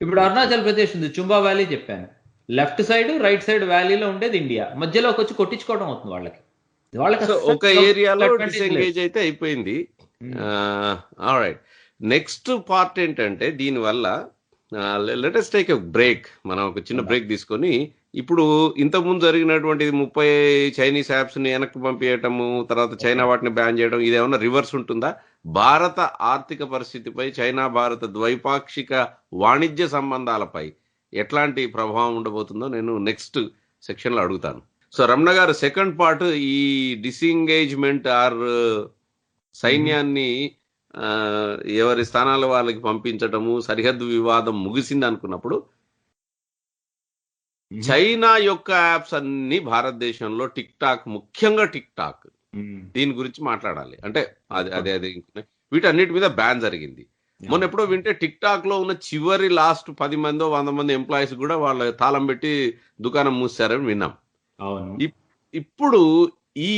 ఇప్పుడు అరుణాచల్ ప్రదేశ్ ఉంది, చుంబా వ్యాలీ చెప్పాను. లెఫ్ట్ సైడ్ రైట్ సైడ్ వ్యాలీలో ఉండేది ఇండియా, మధ్యలోకి వచ్చి కొట్టించుకోవడం అవుతుంది వాళ్ళకి. వాళ్ళకి సో ఒక ఏరియాలో advantage లేదు. డిసెంగేజ్ అయితే అయిపోయింది. ఆల్రైట్, నెక్స్ట్ పార్ట్ ఏంటంటే దీనివల్ల లెటెస్ట్ టేక్ ఎ బ్రేక్. మనం ఒక చిన్న బ్రేక్ తీసుకొని ఇప్పుడు ఇంతకుముందు జరిగినటువంటి 30 చైనీస్ యాప్స్ ని వెనక్కి పంపించటము, తర్వాత చైనా వాటిని బ్యాన్ చేయడం, ఇదేమన్నా రివర్స్ ఉంటుందా? భారత ఆర్థిక పరిస్థితిపై, చైనా భారత ద్వైపాక్షిక వాణిజ్య సంబంధాలపై ఎట్లాంటి ప్రభావం ఉండబోతుందో నేను నెక్స్ట్ సెక్షన్ లో అడుగుతాను. సో రమణ గారు, సెకండ్ పార్ట్ ఈ డిసెంగేజ్మెంట్ ఆర్ సైన్యాన్ని ఎవరి స్థానాల వాళ్ళకి పంపించటము, సరిహద్దు వివాదం ముగిసింది అనుకున్నప్పుడు చైనా యొక్క యాప్స్ అన్ని భారతదేశంలో టిక్ టాక్, ముఖ్యంగా టిక్ టాక్, దీని గురించి మాట్లాడాలి. అంటే అదే వీటన్నిటి మీద బ్యాన్ జరిగింది. మొన్న ఎప్పుడో వింటే టిక్ టాక్ లో ఉన్న చివరి లాస్ట్ 10 మందో 100 మంది ఎంప్లాయీస్ కూడా వాళ్ళ తాళం పెట్టి దుకాణం మూసారని విన్నాం. ఇప్పుడు ఈ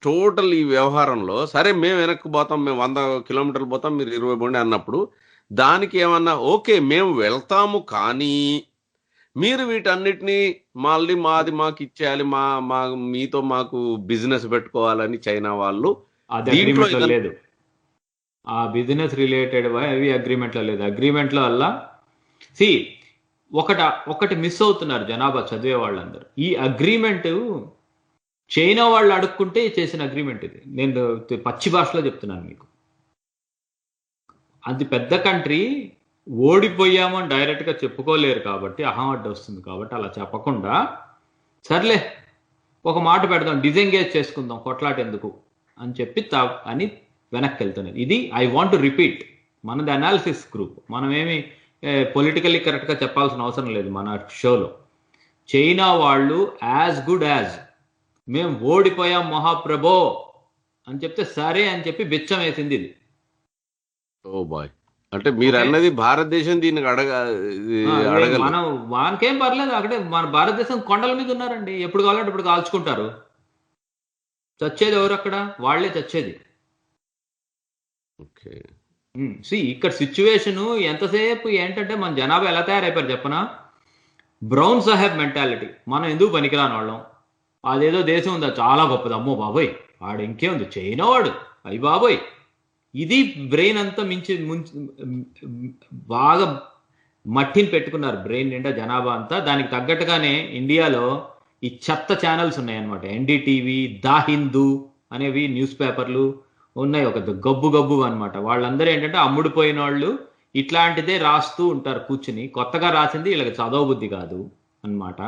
టోటల్ ఈ వ్యవహారంలో సరే మేము వెనక్కి పోతాం, మేము 100 కిలోమీటర్లు పోతాం, మీరు 20 పోండి అన్నప్పుడు దానికి ఏమన్నా ఓకే మేము వెళ్తాము, కానీ మీరు వీటన్నిటినీ మళ్ళీ మాకు ఇచ్చేయాలి, మీతో మాకు బిజినెస్ పెట్టుకోవాలని చైనా వాళ్ళు దీంట్లో లేదు. ఆ బిజినెస్ రిలేటెడ్ అవి అగ్రిమెంట్లో లేదు. అగ్రిమెంట్లో వల్ల ఒకటి మిస్ అవుతున్నారు జనాభా చదివే వాళ్ళందరూ. ఈ అగ్రిమెంట్ చైనా వాళ్ళు అడుక్కుంటే చేసిన అగ్రిమెంట్ ఇది. నేను పచ్చి భాషలో చెప్తున్నాను మీకు. అది పెద్ద కంట్రీ, ఓడిపోయామని డైరెక్ట్ గా చెప్పుకోలేరు కాబట్టి అహం అడ్డు వస్తుంది. కాబట్టి అలా చెప్పకుండా సర్లే ఒక మాట పెడదాం, డిజెంగేజ్ చేసుకుందాం, కొట్లాట ఎందుకు అని చెప్పి అని వెనక్కి వెళ్తున్నది. ఇది ఐ వాంట్ టు రిపీట్, మనది అనాలిసిస్ గ్రూప్, మనమేమి పొలిటికల్లీ కరెక్ట్గా చెప్పాల్సిన అవసరం లేదు మన షోలో. చైనా వాళ్ళు యాజ్ గుడ్ యాజ్ మేము ఓడిపోయాం మహాప్రభో అని చెప్తే సరే అని చెప్పి బిచ్చం వేసింది ఇది. ఓ బాయ్, అంటే మీరు అన్నది భారతదేశం దీనికి మనం వానికేం పర్లేదు. అక్కడే మన భారతదేశం కొండల మీద ఉన్నారండి, ఎప్పుడు కావాలంటే ఇప్పుడు కాల్చుకుంటారు. చచ్చేది ఎవరు అక్కడ? వాళ్లే చచ్చేది. ఇక్కడ సిచ్యువేషన్ ఎంతసేపు ఏంటంటే మన జనాభా ఎలా తయారైపోయారు చెప్పనా? Brown Saheb mentality. మనం ఎందుకు పనికిరాని వాళ్ళం, అదేదో దేశం ఉందా చాలా గొప్పది, అమ్మో బాబోయ్ వాడు ఇంకేముంది చైనా వాడు, అయ్యి బాబోయ్. ఇది బ్రెయిన్ అంతా బాగా మట్టిని పెట్టుకున్నారు బ్రెయిన్ నిండా జనాభా అంతా. దానికి తగ్గట్టుగానే ఇండియాలో ఈ చెత్త ఛానల్స్ ఉన్నాయన్నమాట. ఎన్డీటీవీ, దా హిందూ అనేవి న్యూస్ పేపర్లు ఉన్నాయి, ఒక గబ్బు అనమాట. వాళ్ళందరూ ఏంటంటే అమ్ముడిపోయిన వాళ్ళు ఇట్లాంటిదే రాస్తూ ఉంటారు కూర్చుని. కొత్తగా రాసింది వీళ్ళకి చదవ బుద్ధి కాదు అన్నమాట.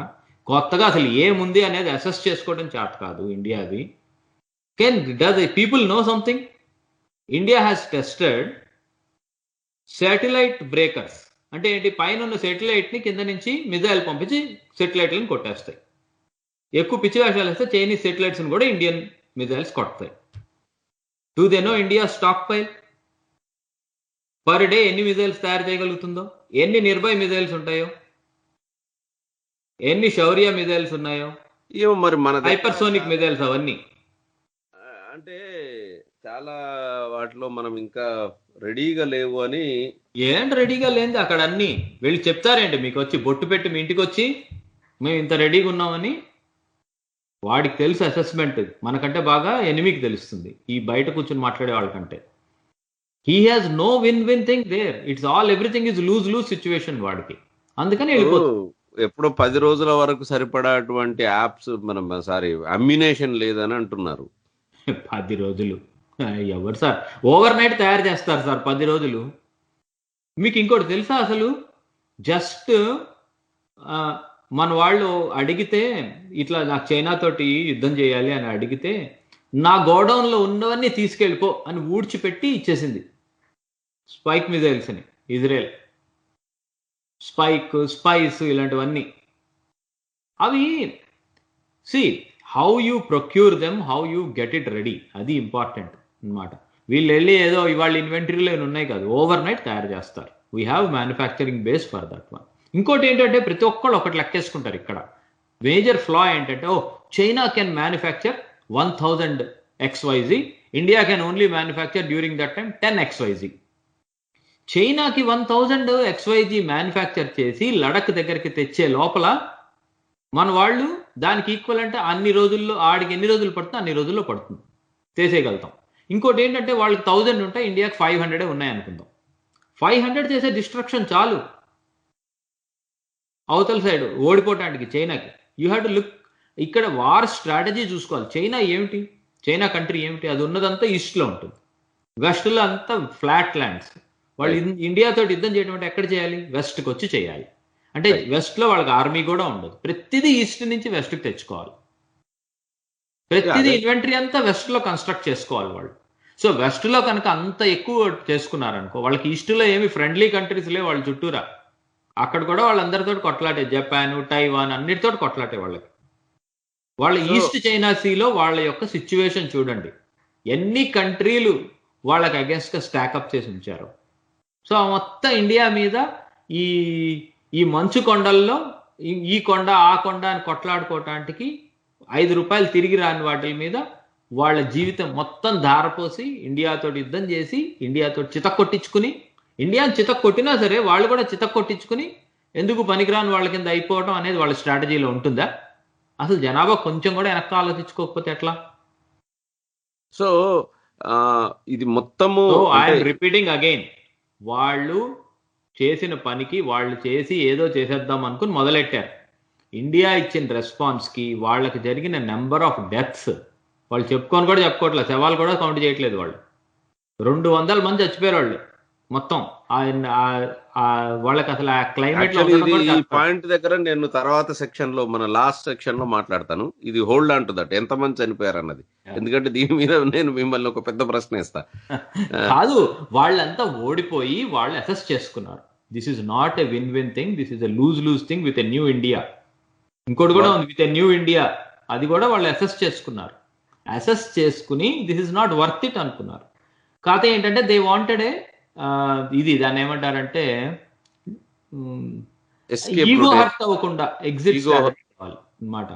కొత్తగా అసలు ఏముంది అనేది అసెస్ చేసుకోవడం చేత కాదు ఇండియాది. Does people know something? India has tested satellite breakers. అంటే ఏంటి? పైన ఉన్న శాటిలైట్ ని కింద నుంచి మిజైల్ పంపించి శాటిలైట్లను కొట్టేస్తాయి. ఎక్కువ పిచ్చి వేషాలు వేస్తే చైనీస్ శాటిలైట్స్ కూడా ఇండియన్ మిజైల్స్ కొడతాయి. Do they know India stockpile per day ఎన్ని మిజైల్స్ తయారు చేయగలుగుతుందో, ఎన్ని నిర్భయ్ మిజైల్స్ ఉంటాయో? ఎన్ని శౌర్య మిజైల్స్ ఉన్నాయో, ఏమో మరి మన దగ్గర హైపర్సోనిక్ మిజైల్స్ అవన్నీ. అంటే చాలా వాటిలో మనం ఇంకా రెడీగా లేవు అని. ఏంటి రెడీగా లేనిది అక్కడ అన్ని వెళ్ళి చెప్తారేంటి మీకు వచ్చి బొట్టు పెట్టి మీ ఇంటికి వచ్చి మేము ఇంత రెడీగా ఉన్నామని? వాడికి తెలుసు అసెస్మెంట్ మనకంటే బాగా ఎనిమికి తెలుస్తుంది ఈ బయట కూర్చొని మాట్లాడే వాళ్ళకంటే. He has no win win thing there. It's all everything is lose lose situation వాడికి. అందుకని వెళ్ళిపోతుంది. ఎప్పుడో 10 రోజుల వరకు సరిపడాటువంటి యాప్స్ మనం సారీ అమ్యునేషన్ లేదని అంటున్నారు. 10 రోజులు ఎవరు సార్ ఓవర్ నైట్ తయారు చేస్తారు సార్ 10 రోజులు? మీకు ఇంకోటి తెలుసా అసలు? జస్ట్ మన వాళ్ళు అడిగితే ఇట్లా నాకు చైనా తోటి యుద్ధం చేయాలి అని అడిగితే నా గోడౌన్లో ఉన్నవన్నీ తీసుకెళ్ళిపో అని ఊడ్చిపెట్టి ఇచ్చేసింది స్పైక్ మిజైల్స్ అని. ఇజ్రాయెల్ స్పైస్ ఇలాంటివన్నీ. అవి see how you procure them, how you get it ready, అది ఇంపార్టెంట్ అన్నమాట. వీళ్ళు వెళ్ళి ఏదో ఇవాళ ఇన్వెంటరీలో ఉన్నాయి కాదు, ఓవర్ నైట్ తయారు చేస్తారు. We have manufacturing base for that one. ఇంకోటి ఏంటంటే ప్రతి ఒక్కళ్ళు ఒకటి లెక్కేసుకుంటారు ఇక్కడ. మేజర్ ఫ్లా ఏంటంటే China can manufacture 1000 XYZ, India can only manufacture during that time 10 XYZ. చైనాకి 1000 XYZ మ్యానుఫ్యాక్చర్ చేసి లడక్ దగ్గరికి తెచ్చే లోపల మన వాళ్ళు దానికి ఈక్వల్ అంటే అన్ని రోజుల్లో, ఆడికి ఎన్ని రోజులు పడుతుందో అన్ని రోజుల్లో పడుతుంది, చేసేయగలుగుతాం. ఇంకోటి ఏంటంటే వాళ్ళకి 1000 ఉంటాయి, ఇండియాకి 500 ఉన్నాయి అనుకుందాం. 500 చేసే డిస్ట్రక్షన్ చాలు అవతల సైడ్ ఓడిపోవటానికి చైనాకి. యూ హ్యావ్ టు లుక్ ఇక్కడ వార్ స్ట్రాటజీ చూసుకోవాలి. చైనా ఏమిటి, చైనా కంట్రీ ఏమిటి? అది ఉన్నదంతా ఈస్ట్లో ఉంటుంది, వెస్ట్లో అంతా ఫ్లాట్ ల్యాండ్స్. వాళ్ళు ఇండియాతో యుద్ధం చేయడం అంటే ఎక్కడ చేయాలి? వెస్ట్కి వచ్చి చేయాలి. అంటే వెస్ట్లో వాళ్ళకి ఆర్మీ కూడా ఉండదు, ప్రతిదీ ఈస్ట్ నుంచి వెస్ట్కి తెచ్చుకోవాలి. ప్రతిదీ ఇన్వెంటరీ అంతా వెస్ట్లో కన్స్ట్రక్ట్ చేసుకోవాలి వాళ్ళు. సో వెస్ట్లో కనుక అంత ఎక్కువ చేసుకున్నారనుకో, వాళ్ళకి ఈస్ట్లో ఏమి ఫ్రెండ్లీ కంట్రీస్ లేవు వాళ్ళ చుట్టూరా. అక్కడ కూడా వాళ్ళందరితో కొట్లాటే, జపాన్, టైవాన్ అన్నిటితో కొట్లాటే వాళ్ళకి. వాళ్ళ ఈస్ట్ చైనా సీలో వాళ్ళ యొక్క సిచ్యువేషన్ చూడండి, ఎన్ని కంట్రీలు వాళ్ళకి అగేన్స్ట్గా స్టాకప్ చేసి ఉంచారు. సో మొత్తం ఇండియా మీద ఈ మంచు కొండల్లో ఈ కొండ ఆ కొండ అని కొట్లాడుకోవటానికి 5 రూపాయలు తిరిగి రాని వాటి మీద వాళ్ళ జీవితం మొత్తం ధారపోసి ఇండియాతో యుద్ధం చేసి ఇండియాతో చితక్కొట్టించుకుని, ఇండియాని చితక్కొట్టినా సరే వాళ్ళు కూడా చితక్కొట్టించుకుని ఎందుకు పనికిరాని వాళ్ళ కింద అయిపోవడం అనేది వాళ్ళ స్ట్రాటజీలో ఉంటుందా? అసలు జనాభా కొంచెం కూడా వెనక్కి ఆలోచించుకోకపోతే ఎట్లా? సో ఇది మొత్తము ఐఎమ్ రిపీటింగ్ అగైన్, వాళ్ళు చేసిన పనికి వాళ్ళు చేసి ఏదో చేసేద్దాం అనుకుని మొదలెట్టారు. ఇండియా ఇచ్చిన రెస్పాన్స్కి వాళ్ళకి జరిగిన నెంబర్ ఆఫ్ డెత్స్ వాళ్ళు చెప్పుకొని కూడా చెప్పుకోవట్లేదు, శవాలు కూడా కౌంట్ చేయట్లేదు. వాళ్ళు 200 మంది చచ్చిపోయారు వాళ్ళు మొత్తం. వాళ్ళకి అసలు ఆ క్లైమేట్ ఈ పాయింట్ దగ్గర నేను తర్వాత సెక్షన్ లో, మన లాస్ట్ సెక్షన్ లో మాట్లాడతాను. ఇది హోల్డ్ ఆన్ టు దట్, ఎంతమంది చనిపోయారు అన్నది. ఎందుకంటే దీని మీద నేను మిమ్మల్ని ఒక పెద్ద ప్రశ్న ఇస్తా. కాదు, వాళ్ళంతా ఓడిపోయి వాళ్ళు అసెస్ చేసుకున్నారు, this is not a win win thing, this is a lose lose thing with a new India. ఇంకోటి కూడా ఉంది, విత్ ఎ న్యూ ఇండియా. అది కూడా వాళ్ళు అసెస్ చేసుకున్నారు. అసెస్ చేసుకుని this is not worth it అనుకున్నారు. కాకపోతే ఏంటంటే దే వాంటెడ్ ఇది దాన్ని ఏమంటారంటే ఈగో హర్ట్ అవ్వకుండా ఎగ్జిట్ అన్నమాట.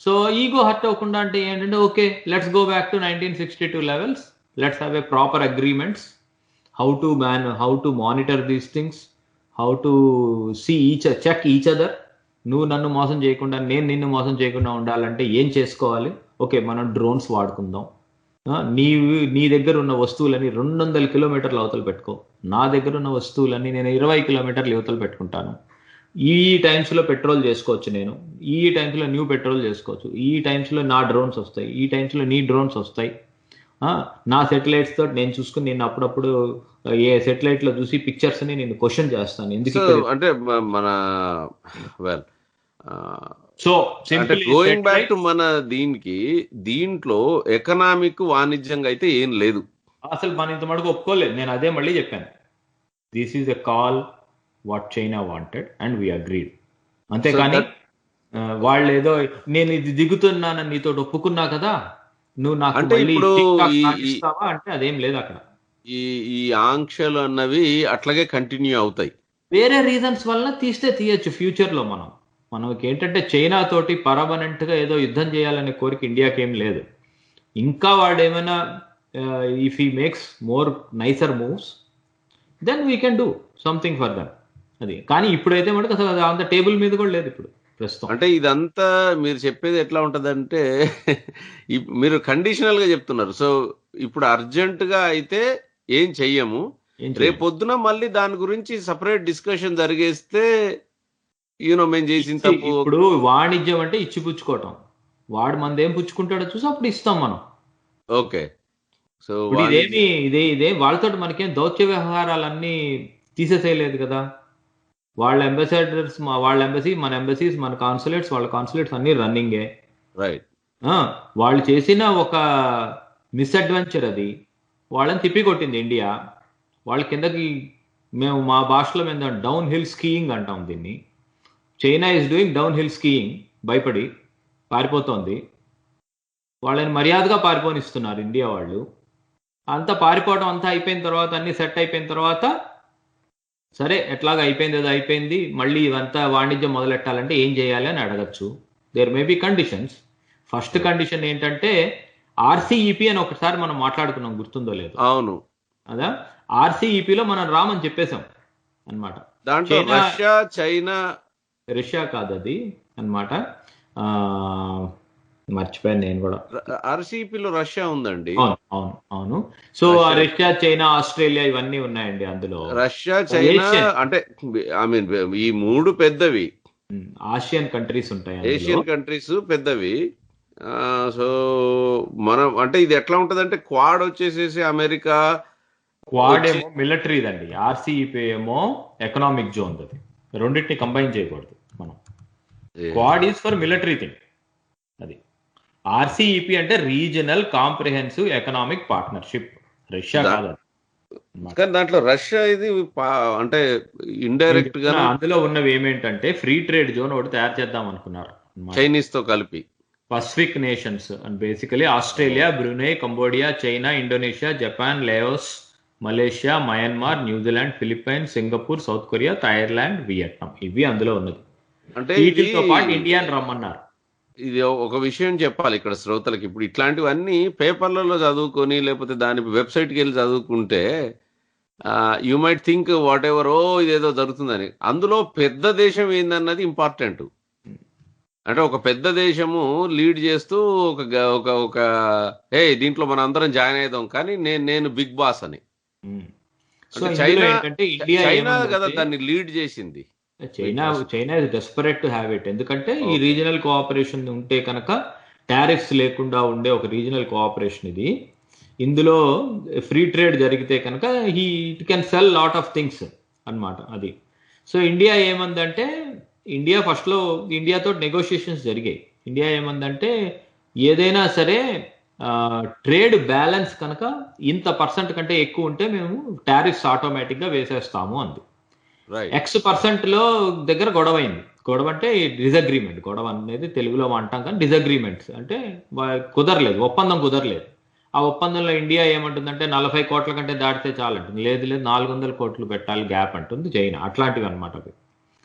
సో ఈగో హర్ట్ అవ్వకుండా అంటే ఏంటంటే okay, let's go back to 1962 levels, let's have a proper agreements, how to monitor these things, how to check each other. నువ్వు నన్ను మోసం చేయకుండా నేను నిన్ను మోసం చేయకుండా ఉండాలంటే ఏం చేసుకోవాలి? ఓకే, మనం డ్రోన్స్ వాడుకుందాం. నీ దగ్గర ఉన్న వస్తువులని 200 కిలోమీటర్ల అవతల పెట్టుకో, నా దగ్గర ఉన్న వస్తువులని నేను 20 కిలోమీటర్ల యువతలు పెట్టుకుంటాను. ఈ టైమ్స్లో పెట్రోల్ చేసుకోవచ్చు, నేను ఈ టైమ్స్లో న్యూ పెట్రోల్ చేసుకోవచ్చు, ఈ టైమ్స్లో నా డ్రోన్స్ వస్తాయి, ఈ టైమ్స్లో నీ డ్రోన్స్ వస్తాయి. నా సెటిలైట్స్ తోటి నేను చూసుకుని నేను అప్పుడప్పుడు ఏ సెటిలైట్ లో చూసి పిక్చర్స్ ని నేను క్వశ్చన్ చేస్తాను, ఎందుకు అంటే మన సో గోయింగ్ బ్యాక్ టు మన దీంట్లో ఎకనామిక్ వాణిజ్యంగా అయితే ఏం లేదు అసలు. మనం ఇంత మటుకు ఒప్పుకోలేదు. నేను అదే మళ్ళీ చెప్పాను, this is a call what China wanted and we agreed. అంతేకాని వాళ్ళు ఏదో నేను ఇది దిగుతున్నానని నీతో ఒప్పుకున్నా కదా, నువ్వు నాకు అంటే ఇప్పుడు అంటే అదేం లేదు అక్కడ. ఈ ఆంక్షలు అన్నవి అట్లాగే కంటిన్యూ అవుతాయి. వేరే రీజన్స్ వల్ల తీస్తే తీయచ్చు ఫ్యూచర్ లో. మనకి ఏంటంటే చైనా తోటి పర్మనెంట్ గా ఏదో యుద్ధం చేయాలనే కోరిక ఇండియాకి ఏం లేదు. ఇంకా వాడు ఏమైనా if he makes more nicer moves then we can do something for them. అది కానీ ఇప్పుడైతే మనకు అసలు అది అంత టేబుల్ మీద కూడా లేదు ఇప్పుడు ప్రస్తుతం. అంటే ఇదంతా మీరు చెప్పేది ఎట్లా ఉంటదంటే మీరు కండిషనల్ గా చెప్తున్నారు. సో ఇప్పుడు అర్జెంట్ గా అయితే ఏం చెయ్యము, ఏం రేపు పొద్దున మళ్ళీ దాని గురించి సపరేట్ డిస్కషన్ జరిగేస్తే మేము చేసిన తప్పు. ఇప్పుడు వాణిజ్యం అంటే ఇచ్చిపుచ్చుకోవటం. వాడు మనదేం పుచ్చుకుంటాడో చూసి అప్పుడు ఇస్తాం మనం. ఓకే. సో ఇప్పుడు ఇదే వాళ్ళతో మనకేం దౌత్య వ్యవహారాలన్నీ తీసేసేయలేదు కదా. వాళ్ళ అంబాసిడర్స్, వాళ్ళ ఎంబసీ, మన ఎంబసీస్, మన కాన్సులేట్స్, వాళ్ళ కాన్సులేట్స్ అన్ని రన్నింగే. రైట్. వాళ్ళు చేసిన ఒక మిస్అడ్వెంచర్ అది వాళ్ళని తిప్పికొట్టింది ఇండియా. వాళ్ళ కిందకి మేము మా భాషలో మేము డౌన్ హిల్ స్కీయింగ్ అంటాం దీన్ని. China is doing down hill skiing. భయపడి పారిపోతోంది. వాళ్ళని మర్యాదగా పారిపోనిస్తున్నారు ఇండియా వాళ్ళు. అంతా పారిపోవడం అంతా అయిపోయిన తర్వాత, అన్ని సెట్ అయిపోయిన తర్వాత, సరే ఎట్లాగా అయిపోయింది అది అయిపోయింది, మళ్ళీ ఇవంతా వాణిజ్యం మొదలెట్టాలంటే ఏం చేయాలి అని అడగచ్చు. There may be conditions. First condition ఏంటంటే ఆర్సీఈపీ అని ఒకసారి మనం మాట్లాడుకున్నాం, గుర్తుందో లేదు? అవును. అదా ఆర్సీఈపీలో మనం రామని చెప్పేశాం అన్నమాట. దాంట్లో రష్యా, చైనా, రష్యా కాదు అది అన్నమాట. మర్చిపోయాను నేను కూడా. ఆర్సీఈపీలో రష్యా ఉందండి. అవును. సో రష్యా, చైనా, ఆస్ట్రేలియా ఇవన్నీ ఉన్నాయండి అందులో. రష్యా, చైనా అంటే ఐ మీన్ ఈ మూడు పెద్దవి ఆసియన్ కంట్రీస్ ఉంటాయి. ఏషియన్ కంట్రీస్ పెద్దవి. సో మనం అంటే ఇది ఎట్లా ఉంటదంటే క్వాడ్ వచ్చేసేసి అమెరికా. క్వాడ్ ఏమో మిలిటరీదండి, ఆర్సీఈపీ ఏమో ఎకనామిక్ జోన్. అది రెండింటిని కంబైన్ చేయకూడదు మనం. Quad is for military thing. అది ఆర్సీఈపీ అంటే regional comprehensive economic partnership. Russia కాదు. కానీ దాంట్లో రష్యా ఇది అంటే ఇండైరెక్ట్ గా అందులో ఉన్నవి ఏమేంటంటే ఫ్రీ ట్రేడ్ జోన్ ఒకటి తయారు చేద్దాం అనుకున్నారు చైనీస్ తో కలిపి. Pacific nations and basically Australia, Brunei, Cambodia, China, Indonesia, Japan, Laos, Malaysia, Myanmar, New Zealand, Philippines, Singapore, south Korea, Thailand, Vietnam. ఇవి అందులో ఉన్నది. అంటే వీటితో పాటు ఇండియాని రమ్మన్నారు. ఇది ఒక విషయం చెప్పాలి ఇక్కడ శ్రోతలకి. ఇప్పుడు ఇట్లాంటివన్నీ పేపర్లలో చదువుకొని లేకపోతే దాని వెబ్సైట్కి వెళ్ళి చదువుకుంటే you might think what ever ఇదేదో జరుగుతుందని. అందులో పెద్ద దేశం ఏందన్నది ఇంపార్టెంట్. అంటే ఒక పెద్ద దేశము లీడ్ చేస్తూ ఒక దీంట్లో మన అందరం జాయిన్ అవుదాం కానీ నేను బిగ్ బాస్ అని. చైనా కదా దాన్ని లీడ్ చేసింది. China is desperate to have it. ఎందుకంటే ఈ రీజనల్ కోఆపరేషన్ ఉంటే కనుక టారిఫ్స్ లేకుండా ఉండే ఒక రీజనల్ కోఆపరేషన్ ఇది. ఇందులో ఫ్రీ ట్రేడ్ జరిగితే కనుక it can sell lot of things అన్నమాట. అది. సో ఇండియా ఏమందంటే, ఇండియా ఫస్ట్లో ఇండియాతో నెగోషియేషన్స్ జరిగాయి. ఇండియా ఏమందంటే ఏదైనా సరే ట్రేడ్ బ్యాలెన్స్ కనుక ఇంత పర్సెంట్ కంటే ఎక్కువ ఉంటే మేము టారిఫ్స్ ఆటోమేటిక్గా వేసేస్తాము అంది. X% లో దగ్గర గొడవ అయింది. గొడవ అంటే డిసగ్రిమెంట్. గొడవ అనేది తెలుగులో అంటాం కానీ డిసగ్రిమెంట్స్ అంటే కుదరలేదు, ఒప్పందం కుదరలేదు. ఆ ఒప్పందంలో ఇండియా ఏమంటుందంటే 40 కోట్ల కంటే దాటితే చాలంటుంది. లేదు 400 కోట్లు పెట్టాలి గ్యాప్ అంటుంది చైనా. అట్లాంటివి అనమాట అవి.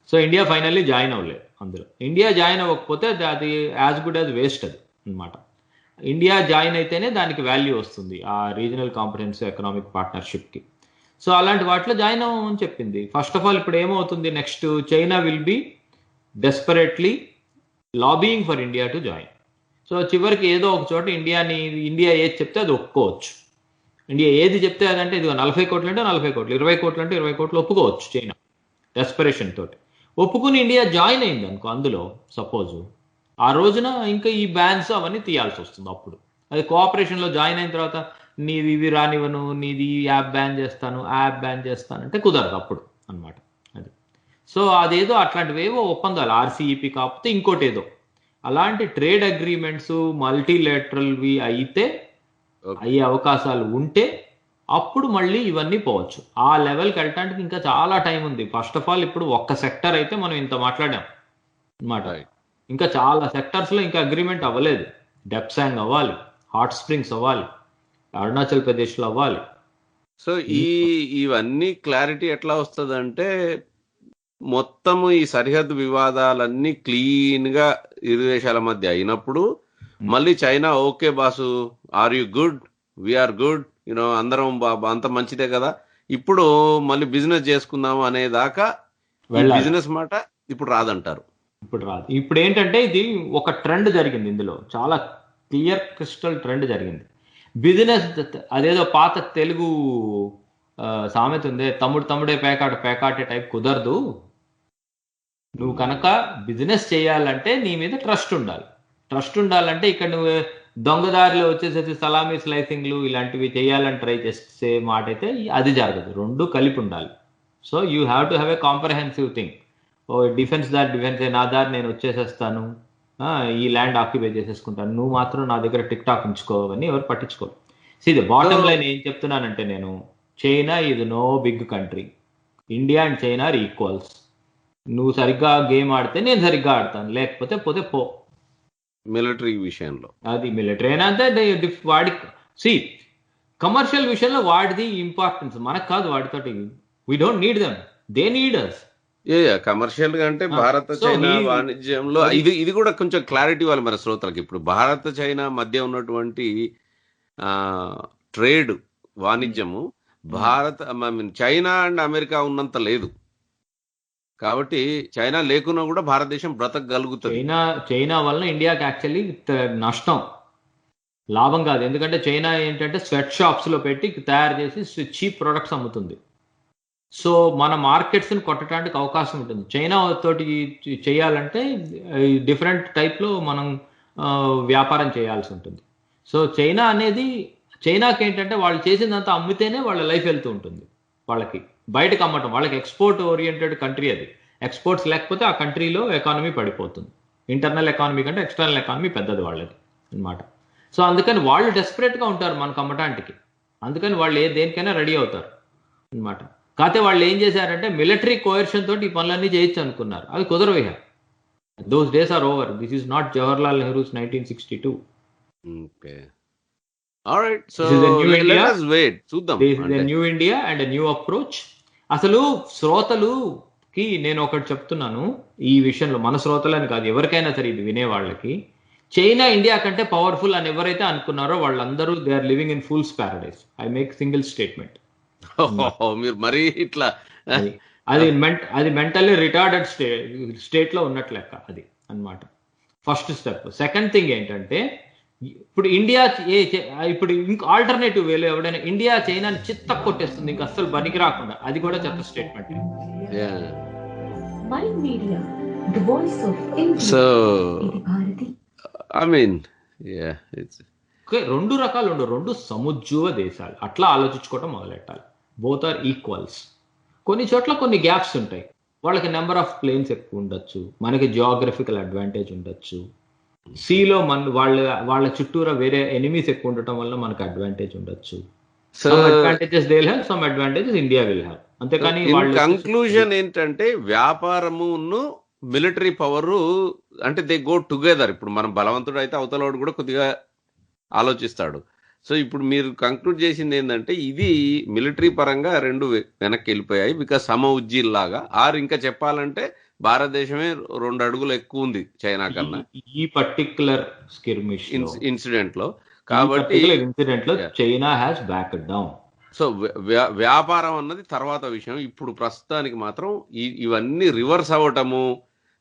సో ఇండియా ఫైనల్లీ జాయిన్ అవ్వలేదు అందులో. ఇండియా జాయిన్ అవ్వకపోతే అది యాజ్ గుడ్ యాజ్ వేస్ట్ అది అనమాట. ఇండియా జాయిన్ అయితేనే దానికి వాల్యూ వస్తుంది ఆ రీజనల్ కాంప్రహెన్సివ్ ఎకనామిక్ పార్ట్నర్షిప్కి. సో అలాంటి వాటిలో జాయిన్ అవ్వమని చెప్పింది. ఫస్ట్ ఆఫ్ ఆల్ ఇప్పుడు ఏమవుతుంది, next China will be desperately lobbying for India to join. So చివరికి ఏదో ఒక చోట ఇండియా ఏది చెప్తే అది ఒప్పుకోవచ్చు. ఇండియా ఏది చెప్తే అదంటే ఇది 40 కోట్లు అంటే 40 కోట్లు, 20 కోట్లు అంటే 20 కోట్లు ఒప్పుకోవచ్చు చైనా డెస్పరేషన్ తోటి. ఒప్పుకుని ఇండియా జాయిన్ అయింది అనుకో అందులో సపోజ్, ఆ రోజున ఇంకా ఈ బ్యాన్స్ అవన్నీ తీయాల్సి వస్తుంది. అప్పుడు అది కోఆపరేషన్లో జాయిన్ అయిన తర్వాత నీది ఇవి రానివ్వను, నీది ఈ యాప్ బ్యాన్ చేస్తాను, ఆ యాప్ బ్యాన్ చేస్తాను అంటే కుదరదు అప్పుడు అనమాట. అది. సో అదేదో అట్లాంటివేవో ఒప్పందాలు ఆర్సీఈపీ కాకపోతే ఇంకోటి ఏదో అలాంటి ట్రేడ్ అగ్రిమెంట్స్ మల్టీలేటరల్వి అయితే అయ్యే అవకాశాలు ఉంటే అప్పుడు మళ్ళీ ఇవన్నీ పోవచ్చు. ఆ లెవెల్కి వెళ్ళటానికి ఇంకా చాలా టైం ఉంది. ఫస్ట్ ఆఫ్ ఆల్ ఇప్పుడు ఒక్క సెక్టర్ అయితే మనం ఇంత మాట్లాడాం అనమాట. ఇంకా చాలా సెక్టర్స్లో ఇంకా అగ్రిమెంట్ అవ్వలేదు. డెప్సాంగ్ అవ్వాలి, హాట్ స్ప్రింగ్స్ అవ్వాలి, అరుణాచల్ ప్రదేశ్లో అవ్వాలి. సో ఇవన్నీ క్లారిటీ ఎట్లా వస్తుంది అంటే మొత్తము ఈ సరిహద్దు వివాదాలన్నీ క్లీన్ గా ఇరు దేశాల మధ్య అయినప్పుడు మళ్ళీ China okay boss, are you good, we are good, అందరం అంత మంచిదే కదా, ఇప్పుడు మళ్ళీ బిజినెస్ చేసుకుందాము అనేదాకా బిజినెస్ మాట ఇప్పుడు రాదంటారు. ఇప్పుడు రాదు. ఇప్పుడు ఏంటంటే ఇది ఒక ట్రెండ్ జరిగింది, ఇందులో చాలా క్లియర్ క్రిస్టల్ ట్రెండ్ జరిగింది. బిజినెస్ అదేదో పాత తెలుగు సామెత ఉంది, తమ్ముడే పేకాటే టైప్ కుదరదు. నువ్వు కనుక బిజినెస్ చేయాలంటే నీ మీద ట్రస్ట్ ఉండాలి. ట్రస్ట్ ఉండాలంటే ఇక్కడ నువ్వు దొంగదారిలో వచ్చేసేసి సలామీ స్లైసింగ్లు ఇలాంటివి చేయాలని ట్రై చేసే మాట అయితే అది జరగదు. రెండు కలిపి ఉండాలి. So you have to have a comprehensive thing. ఓ డిఫెన్స్ నా దారి నేను వచ్చేసేస్తాను, ఈ ల్యాండ్ ఆక్యుపై చేసేసుకుంటాను, నువ్వు మాత్రం నా దగ్గర టిక్ టాక్ ఉంచుకోవని ఎవరు పట్టించుకోరు. ఇది బాటమ్ లైన్ ఏం చెప్తున్నానంటే నేను, China is no big country, India and China are equals. నువ్వు సరిగ్గా గేమ్ ఆడితే నేను సరిగ్గా ఆడతాను, లేకపోతే పోతే పో. మిలిటరీ విషయంలో అది మిలిటరీ అయినా అంతే. వాడి కమర్షియల్ విషయంలో వాడిది ఇంపార్టెన్స్, మనకు కాదు వాడితోటి. We don't need them, they need us. Commercial గా అంటే భారత చైనా వాణిజ్యంలో ఇది కూడా కొంచెం క్లారిటీ ఇవ్వాలి మన శ్రోతలకు. ఇప్పుడు భారత చైనా మధ్య ఉన్నటువంటి ట్రేడ్ వాణిజ్యము చైనా అండ్ అమెరికా ఉన్నంత లేదు. కాబట్టి చైనా లేకున్నా కూడా భారతదేశం బ్రతకగలుగుతుంది. చైనా వలన ఇండియాకి యాక్చువల్లీ నష్టం, లాభం కాదు. ఎందుకంటే చైనా ఏంటంటే స్వెట్ షాప్స్ లో పెట్టి తయారు చేసి చీప్ ప్రొడక్ట్స్ అమ్ముతుంది. సో మన మార్కెట్స్ ని కొట్టడానికి అవకాశం ఉంటుంది. చైనా తోటి చేయాలంటే డిఫరెంట్ టైప్ లో మనం వ్యాపారం చేయాల్సి ఉంటుంది. సో చైనాకి ఏంటంటే వాళ్ళు చేసిందంతా అమ్మితేనే వాళ్ళ లైఫ్ వెళ్తూ ఉంటుంది. వాళ్ళకి బయటకు అమ్మటం, వాళ్ళకి ఎక్స్పోర్ట్ ఓరియంటెడ్ కంట్రీ అది. ఎక్స్పోర్ట్స్ లేకపోతే ఆ కంట్రీలో ఎకానమీ పడిపోతుంది. ఇంటర్నల్ ఎకానమీ కంటే ఎక్స్టర్నల్ ఎకానమీ పెద్దది వాళ్ళది అన్నమాట. సో అందుకని వాళ్ళు డెస్పరేట్ గా ఉంటారు మనకు అమ్మటానికి. అందుకని వాళ్ళు దేనికైనా రెడీ అవుతారు అన్నమాట. కాకపోతే వాళ్ళు ఏం చేశారంటే మిలిటరీ కోయర్షన్ తోటి ఈ పనులన్నీ చేయొచ్చు అనుకున్నారు. అవి కుదరవు. Those days are over. This is not Jawaharlal Nehru's 1962. Alright, so let us wait. చూద్దాం. This is a new India and a new approach. అసలు శ్రోతలుకి నేను ఒకటి చెప్తున్నాను ఈ విషయంలో, మన శ్రోతలని కాదు ఎవరికైనా సరే ఇది వినే వాళ్ళకి, చైనా ఇండియా కంటే పవర్ఫుల్ అని ఎవరైతే అనుకున్నారో వాళ్ళందరూ they are living in fool's paradise. I make single statement. మీరు మరీ ఇట్లా అది మెంటల్లీ రిటార్డెడ్ స్టేట్ లో ఉన్నట్లు లెక్క అది అన్నమాట. First step. సెకండ్ థింగ్ ఏంటంటే, ఇప్పుడు ఇండియా ఇప్పుడు ఇంక ఆల్టర్నేటివ్ వేలో ఎవడైనా ఇండియా చైనాని చిత్త కొట్టేస్తుంది ఇంకా అస్సలు పనికి రాకుండా, అది కూడా చెత్త స్టేట్మెంట్. రెండు రకాలు ఉండవు, రెండు సముజ్జువ దేశాలు. అట్లా ఆలోచించుకోవటం మొదలెట్టాలి. Both are equals. కొన్ని చోట్ల కొన్ని గ్యాప్స్ ఉంటాయి. వాళ్ళకి నెంబర్ ఆఫ్ ప్లేన్స్ ఎక్కువ ఉండొచ్చు, మనకి జియోగ్రఫికల్ అడ్వాంటేజ్ ఉండొచ్చు. సీలో వాళ్ళ చుట్టూరా వేరే ఎనిమీస్ ఎక్కువ ఉండటం వల్ల మనకు అడ్వాంటేజ్ ఉండొచ్చు. Some advantages they will have, some advantages India will have. అంతేకాని కంక్లూజన్ ఏంటంటే వ్యాపారమును మిలిటరీ పవర్ అంటే దే గో టుగెదర్. ఇప్పుడు మనం బలవంతుడు అయితే అవతలవాడు కూడా కొద్దిగా ఆలోచిస్తాడు. సో ఇప్పుడు మీరు కంక్లూడ్ చేసింది ఏంటంటే ఇది మిలిటరీ పరంగా రెండు వెనక్కి వెళ్ళిపోయాయి, బికాస్ సమఉజ్జీల్ లాగా. ఇంకా చెప్పాలంటే భారతదేశమే 2 అడుగులు ఎక్కువ ఉంది చైనా కన్నా ఈ పర్టిక్యులర్ స్కిర్మిష్ ఇన్సిడెంట్ లో. కాబట్టి China has backed down. So వ్యాపారం అన్నది తర్వాత విషయం. ఇప్పుడు ప్రస్తుతానికి మాత్రం ఇవన్నీ రివర్స్ అవ్వటము,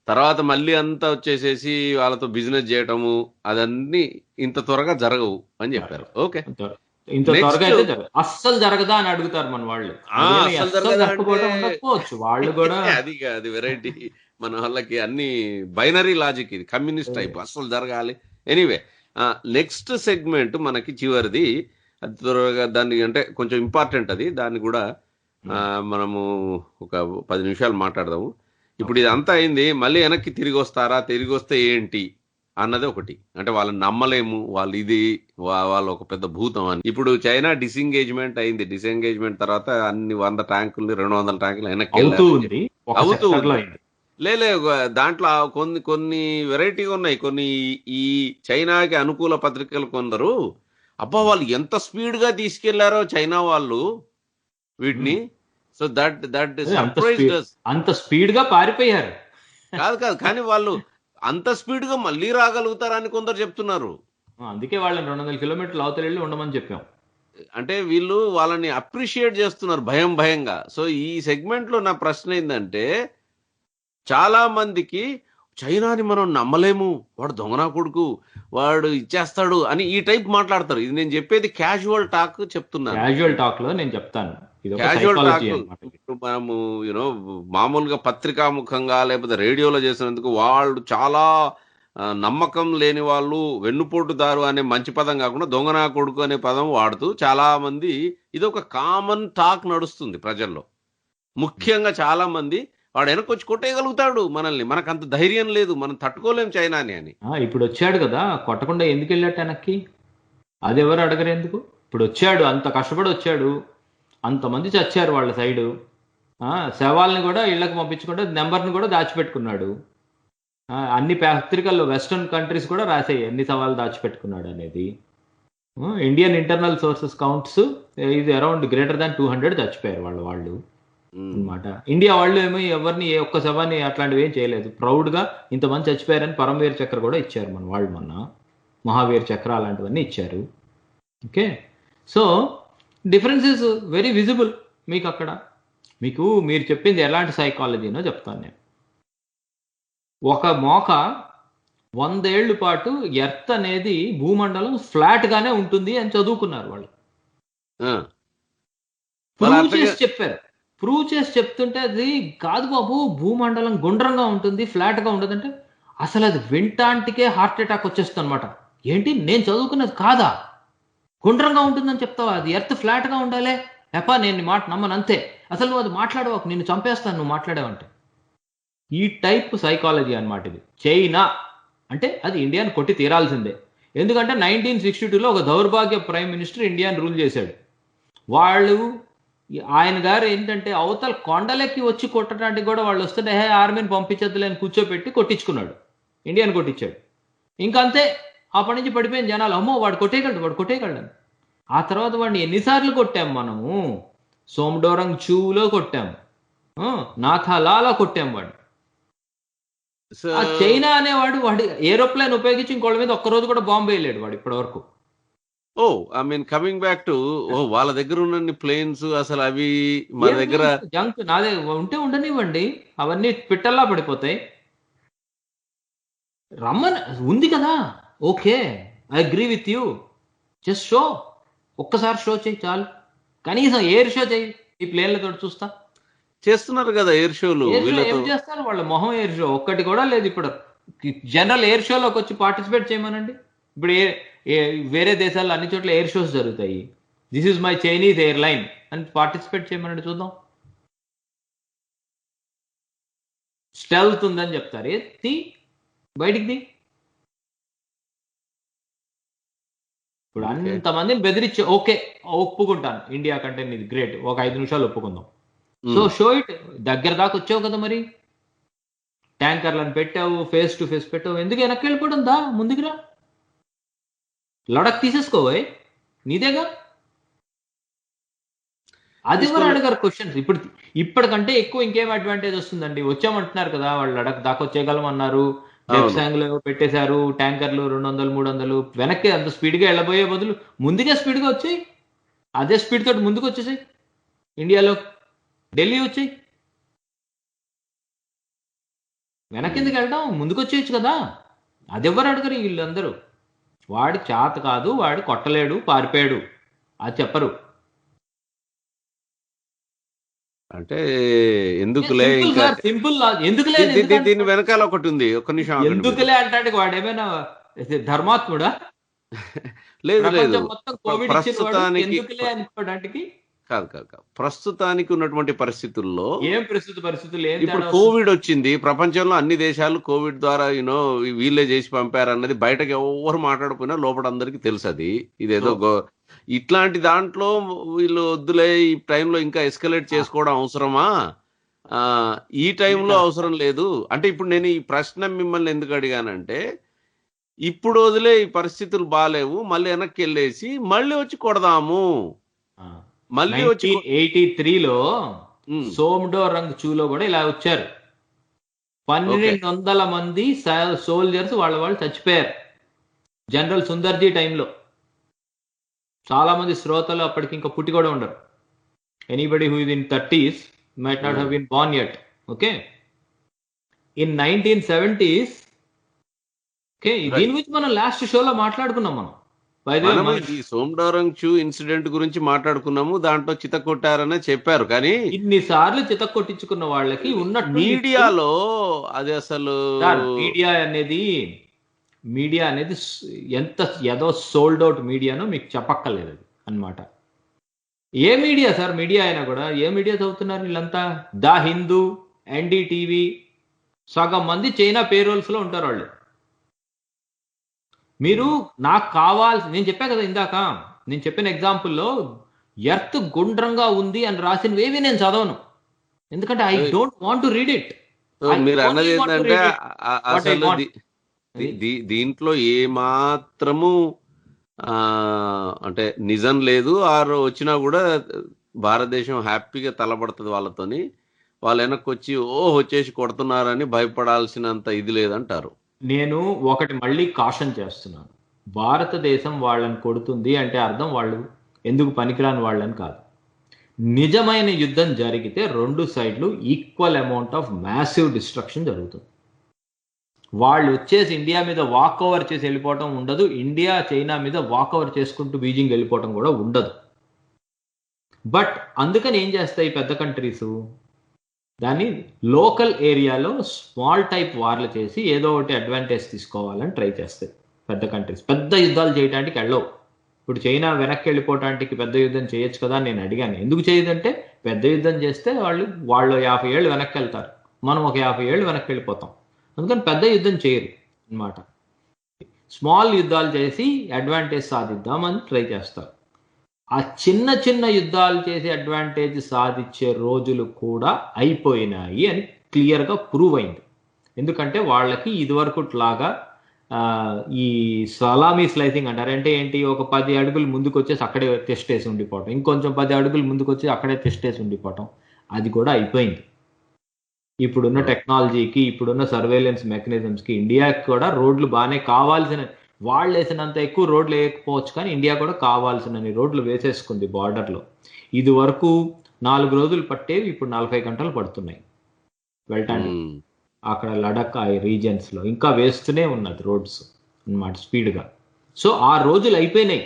తర్వాత మళ్ళీ అంతా వచ్చేసేసి వాళ్ళతో బిజినెస్ చేయటము, అదన్నీ ఇంత త్వరగా జరగవు అని చెప్పారు. ఓకే, ఇంత త్వరగా అయితే అస్సలు జరగదా అని అడుగుతారు మన వాళ్ళు. వాళ్ళు కూడా అది వెరైటీ మన వాళ్ళకి అన్ని బైనరీ లాజిక్, ఇది కమ్యూనిస్ట్ టైప్, అస్సలు జరగాలి. ఎనీవే, నెక్స్ట్ సెగ్మెంట్ మనకి చివరిది. అది త్వరగా దాన్ని అంటే కొంచెం ఇంపార్టెంట్ అది, దాన్ని కూడా మనము ఒక 10 నిమిషాలు మాట్లాడదాము. ఇప్పుడు ఇది అంతా అయింది, మళ్ళీ వెనక్కి తిరిగి వస్తారా, తిరిగి వస్తే ఏంటి అన్నది ఒకటి. అంటే వాళ్ళని నమ్మలేము, వాళ్ళు ఒక పెద్ద భూతం అని. ఇప్పుడు చైనా డిసెంగేజ్మెంట్ అయింది. డిసెంగేజ్మెంట్ తర్వాత అన్ని 100 ట్యాంకులు 200 ట్యాంకులు వెనక్కి అవుతుంది. లేలే, దాంట్లో కొన్ని వెరైటీగా ఉన్నాయి. కొన్ని ఈ చైనాకి అనుకూల పత్రికలు కొందరు వాళ్ళు ఎంత స్పీడ్ గా తీసుకెళ్లారో చైనా వాళ్ళు వీటిని, సో దట్ అంత సర్ప్రైజ్డ్ us. అంత స్పీడ్ గా పారిపోయారు. కాదు కానీ వాళ్ళు అంత స్పీడ్ గా మళ్ళీ రాగలుగుతారని కొందరు చెప్తున్నారు. అందుకే వాళ్ళని 200 కిలోమీటర్లు అవతల వెళ్ళి ఉండమని చెప్పాం. అంటే వీళ్ళు వాళ్ళని అప్రిషియేట్ చేస్తున్నారు భయంగా. సో ఈ సెగ్మెంట్ లో నా ప్రశ్న ఏంటంటే, చాలా మందికి చైనాని మనం నమ్మలేము, వాడు దొంగనా కొడుకు, వాడు ఇచ్చేస్తాడు అని ఈ టైప్ మాట్లాడతారు. ఇది నేను చెప్పేది క్యాజువల్ టాక్ చెప్తున్నాను. క్యాజువల్ టాక్ లో నేను చెప్తాను, ఇది ఒక క్యాజువల్ టాక్. psychology అన్నమాట. ఇప్పుడు మనము మామూలుగా పత్రికాముఖంగా లేకపోతే రేడియోలో చేసినందుకు వాళ్ళు చాలా నమ్మకం లేని వాళ్ళు, వెన్నుపోటుదారు అనే మంచి పదం కాకుండా దొంగనా కొడుకు అనే పదం వాడుతూ చాలా మంది, ఇది ఒక కామన్ టాక్ నడుస్తుంది ప్రజల్లో. ముఖ్యంగా చాలా మంది వాడు వెనకొచ్చి కొట్టేయగలుగుతాడు మనల్ని, మనకు అంత ధైర్యం లేదు, మనం తట్టుకోలేం చైనాని అని. ఇప్పుడు వచ్చాడు కదా, కొట్టకుండా ఎందుకు వెళ్ళాట వెనక్కి? అది ఎవరు అడగరు ఎందుకు? ఇప్పుడు వచ్చాడు, అంత కష్టపడి వచ్చాడు, అంతమంది చచ్చారు వాళ్ళ సైడు, శవాల్ని కూడా ఇళ్లకు పంపించకుండా నెంబర్ని కూడా దాచిపెట్టుకున్నాడు. అన్ని పత్రికల్లో వెస్టర్న్ కంట్రీస్ కూడా రాసాయి ఎన్ని సవాళ్ళు దాచిపెట్టుకున్నాడు అనేది. ఇండియన్ ఇంటర్నల్ సోర్సెస్ కౌంట్స్ ఇది అరౌండ్ గ్రేటర్ దాన్ 200 చచ్చిపోయారు వాళ్ళు అనమాట. ఇండియా వాళ్ళు ఏమో ఎవరిని ఏ ఒక్క సభని అట్లాంటివి ఏం చేయలేదు. ప్రౌడ్ గా ఇంతమంది చచ్చిపోయారని పరమవీర్ చక్ర కూడా ఇచ్చారు మన వాళ్ళు, మొన్న మహావీర్ చక్ర అలాంటివన్నీ ఇచ్చారు. Okay, so difference is very visible మీకు అక్కడ. మీకు మీరు చెప్పింది ఎలాంటి సైకాలజీనో చెప్తాను నేను. ఒక మోక 100 ఏళ్ల పాటు ఎర్త్ అనేది భూమండలం ఫ్లాట్ గానే ఉంటుంది అని చదువుకున్నారు వాళ్ళు. ప్రూవ్ చేసి చెప్తుంటే అది కాదు బాబు, భూమండలం గుండ్రంగా ఉంటుంది, ఫ్లాట్ గా ఉండదు అంటే అసలు అది వింటాంటికే హార్ట్ అటాక్ వచ్చేస్తుంది అనమాట. ఏంటి నేను చదువుకున్నది కాదా, గుండ్రంగా ఉంటుందని చెప్తావా, అది ఎర్త్ ఫ్లాట్ గా ఉండాలి, ఎప్పా నేను మాట నమ్మను అంతే, అసలు నువ్వు అది మాట్లాడవాకు, నిన్ను చంపేస్తాను నువ్వు మాట్లాడావంటే. ఈ టైప్ సైకాలజీ అనమాట ఇది. చైనా అంటే అది ఇండియాని కొట్టి తీరాల్సిందే. ఎందుకంటే 1962లో ఒక దౌర్భాగ్య ప్రైమ్ మినిస్టర్ ఇండియాని రూల్ చేశాడు. ఆయన గారు ఏంటంటే అవతల కొండలెక్కి వచ్చి కొట్టడానికి కూడా వాళ్ళు వస్తుంటే ఆర్మీని పంపించద్దులే అని కూర్చోపెట్టి కొట్టించుకున్నాడు, ఇండియాని కొట్టించాడు. ఇంకంతే, అప్పటి నుంచి పడిపోయిన జనాలు, అమ్మో వాడు కొట్టేయగలడు. ఆ తర్వాత వాడిని ఎన్నిసార్లు కొట్టాం మనము, సోమ్డోరంగ్ చూలో కొట్టాము, నాథాలాలో కొట్టాం వాడిని. చైనా అనేవాడు వాడు ఏరోప్లేన్ ఉపయోగించి ఇంకోళ్ళ మీద ఒక్కరోజు కూడా బాంబు వేయలేడు వాడు ఇప్పటి వరకు. I mean coming back to వాళ్ళ దగ్గర ఉన్న ప్లేన్స్ అసలు అవి మన దగ్గర జంక్ నాదే ఉంటే ఉండనివ్వండి, అవన్నీ పిట్టల్లా పడిపోతాయి. రమ్మని ఉంది కదా, okay I agree with you, just show, ఒక్కసారి షో చేయి చాలు, కనీసం ఎయిర్ షో చేయి ఈ ప్లేన్లతో చూస్తా. చేస్తున్నారు కదా ఎయిర్ షోలు, ఏం చేస్తారు వాళ్ళ మొహం, ఎయిర్ షో ఒక్కటి కూడా లేదు. ఇప్పుడు జనరల్ ఎయిర్ షోలోకి వచ్చి పార్టిసిపేట్ చేయమనండి. ఇప్పుడు వేరే దేశాల్లో అన్ని చోట్ల ఎయిర్ షోస్ జరుగుతాయి, this is my Chinese air line అని పార్టిసిపేట్ చేయమనండి చూద్దాం. స్టెల్త్ ఉందని చెప్తారు, బయటికి ఇప్పుడు అంతమందిని బెదిరించి ఓకే ఒప్పుకుంటాను, ఇండియా కంటే నీది గ్రేట్, ఒక 5 నిమిషాలు ఒప్పుకుందాం. సో షో ఇట్, దగ్గర దాకా వచ్చావు కదా, మరి ట్యాంకర్లను పెట్టావు, ఫేస్ టు ఫేస్ పెట్టావు, ఎందుకు వెనక్కి వెళ్ళిపోవడం, దా ముందుకురా, లడక్ తీసేసుకోవే నీదేగా. అది ఎవరు అడగారు క్వశ్చన్స్. ఇప్పటికంటే ఎక్కువ ఇంకేం అడ్వాంటేజ్ వస్తుందండి, వచ్చామంటున్నారు కదా వాళ్ళు, లడక్ దాకా వచ్చేయగలం అన్నారు, లో పెట్టేశారు ట్యాంకర్లు 200-300, వెనక్కి అంత స్పీడ్ గా వెళ్ళబోయే బదులు ముందుగా స్పీడ్ గా వచ్చాయి, అదే స్పీడ్ తోటి ముందుకు వచ్చేసాయి, ఇండియాలో ఢిల్లీ వచ్చాయి, వెనక్కిందుకు వెళ్ళడం, ముందుకు వచ్చేయచ్చు కదా. అది ఎవరు అడగరు వీళ్ళందరూ. వాడి చేత కాదు, వాడు కొట్టలేడు, పారిపోయాడు, అది చెప్పరు. అంటే ఎందుకులే, సింపుల్ ఎందుకులే, దీని వెనకాల ఒకటి ఉంది, ఒక్క నిమిషం. ఎందుకులే అంటే వాడు ఏమైనా ధర్మాత్ముడా? లేదు, మొత్తం కోవిడ్ ఎందుకులే అనుకోవడానికి కాదు. ప్రస్తుతానికి ఉన్నటువంటి పరిస్థితుల్లో ఏం పరిస్థితులు, ఇప్పుడు కోవిడ్ వచ్చింది, ప్రపంచంలో అన్ని దేశాలు కోవిడ్ ద్వారా వీళ్ళే చేసి పంపారు అన్నది బయటకు ఎవరు మాట్లాడుకున్నా లోపల అందరికీ తెలుసు. అది ఇదేదో ఇట్లాంటి దాంట్లో వీళ్ళు వద్దులే, ఈ టైంలో ఇంకా ఎస్కలేట్ చేసుకోవడం అవసరమా, ఈ టైంలో అవసరం లేదు అంటే. ఇప్పుడు నేను ఈ ప్రశ్న మిమ్మల్ని ఎందుకు అడిగానంటే, ఇప్పుడు వదిలే, ఈ పరిస్థితులు బాగాలేవు, మళ్ళీ వెనక్కి వెళ్ళేసి మళ్ళీ వచ్చి కొడదాము, మళ్ళీ వచ్చి 1983లో సోమ్డో రంగ్ చూలో కూడా ఇలా వచ్చారు. 1200 మంది సోల్జర్స్ వాళ్ళు చచ్చిపోయారు జనరల్ సుందర్జీ టైంలో. చాలా మంది శ్రోతలు అప్పటికి ఇంకా పుట్టి కూడా ఉండరు. Anybody who is in 30s might not have been born yet. Okay, in 1970s. Okay, దీని గురించి మనం లాస్ట్ షోలో మాట్లాడుకున్నాం. ఈ సోమ్డోరంగ్ చూ ఇన్సిడెంట్ గురించి మాట్లాడుకున్నాము. దాంట్లో చిత కొట్టారనే చెప్పారు. కానీ ఇన్నిసార్లు చిత కొట్టించుకున్న వాళ్ళకి ఉన్నట్టు మీడియాలో అది అసలు మీడియా అనేది ఎంత ఏదో సోల్డ్ అవుట్ మీడియానో మీకు చెప్పక్కర్లేదు అది అన్నమాట. ఏ మీడియా సార్, మీడియా అయినా కూడా ఏ మీడియా చదువుతున్నారు వీళ్ళంతా? ద హిందూ, ఎన్డీటీవీ, సగం మంది చైనా పేరోల్స్ లో ఉంటారు వాళ్ళు. మీరు నాకు కావాల్సి, నేను చెప్పా కదా ఇందాక, నేను చెప్పిన ఎగ్జాంపుల్లో ఎర్త్ గుండ్రంగా ఉంది అని రాసినవేవి నేను చదవను, ఎందుకంటే I don't want to read it. మీరు అన్నది ఏంటంటే అసలు దీంట్లో ఏ మాత్రము అంటే నిజం లేదు. ఆరు వచ్చినా కూడా భారతదేశం హ్యాపీగా తలబడుతుంది వాళ్ళతోని. వాళ్ళు వెనక్కి వచ్చి వచ్చేసి కొడుతున్నారని భయపడాల్సినంత ఇది లేదంటారు. నేను ఒకటి మళ్ళీ కాషన్ చేస్తున్నాను. భారతదేశం వాళ్ళని కొడుతుంది అంటే అర్థం వాళ్ళు ఎందుకు పనికిరాని వాళ్ళని కాదు. నిజమైన యుద్ధం జరిగితే రెండు సైడ్లు equal amount of massive destruction జరుగుతుంది. వాళ్ళు వచ్చేసి ఇండియా మీద వాక్ ఓవర్ చేసి వెళ్ళిపోవటం ఉండదు. ఇండియా చైనా మీద వాక్ ఓవర్ చేసుకుంటూ బీజింగ్ వెళ్ళిపోవటం కూడా ఉండదు. బట్ అందుకని ఏం చేస్తాయి పెద్ద కంట్రీస్, దాన్ని లోకల్ ఏరియాలో స్మాల్ టైప్ వార్లు చేసి ఏదో ఒకటి అడ్వాంటేజ్ తీసుకోవాలని ట్రై చేస్తాయి పెద్ద కంట్రీస్. పెద్ద యుద్ధాలు చేయడానికి వెళ్ళవు. ఇప్పుడు చైనా వెనక్కి వెళ్ళిపోవటానికి పెద్ద యుద్ధం చేయొచ్చు కదా నేను అడిగాను. ఎందుకు చేయదంటే పెద్ద యుద్ధం చేస్తే వాళ్ళు 50 ఏళ్ళు వెనక్కి వెళ్తారు, మనం ఒక 50 ఏళ్ళు వెనక్కి వెళ్ళిపోతాం. అందుకని పెద్ద యుద్ధం చేయరు అన్నమాట. స్మాల్ యుద్ధాలు చేసి అడ్వాంటేజ్ సాధిద్దామని ట్రై చేస్తారు. ఆ చిన్న చిన్న యుద్ధాలు చేసి అడ్వాంటేజ్ సాధించే రోజులు కూడా అయిపోయినాయి అని క్లియర్గా ప్రూవ్ అయింది. ఎందుకంటే వాళ్ళకి ఇదివరకు లాగా ఈ సలామీ స్లైసింగ్ అంటారు. అంటే ఏంటి, ఒక 10 అడుగులు ముందుకు వచ్చేసి అక్కడే టెస్ట్ వేసి ఉండిపోవటం, ఇంకొంచెం 10 అడుగులు ముందుకు వచ్చి అక్కడే టెస్ట్ వేసి ఉండిపోవటం, అది కూడా అయిపోయింది. ఇప్పుడున్న టెక్నాలజీకి, ఇప్పుడున్న సర్వేలెన్స్ మెకానిజమ్స్కి ఇండియాకి కూడా రోడ్లు బాగానే కావాల్సిన, వాళ్ళు వేసినంత ఎక్కువ రోడ్లు వేయకపోవచ్చు కానీ ఇండియా కూడా కావాల్సినన్ని రోడ్లు వేసేసుకుంది బార్డర్లో. ఇది వరకు 4 రోజులు పట్టేవి ఇప్పుడు 40 గంటలు పడుతున్నాయి వెళ్ళటానికి. అక్కడ లడక్ ఆ రీజియన్స్లో ఇంకా వేస్తూనే ఉన్నది రోడ్స్ అన్నమాట స్పీడ్గా. సో ఆ రోజులు అయిపోయినాయి.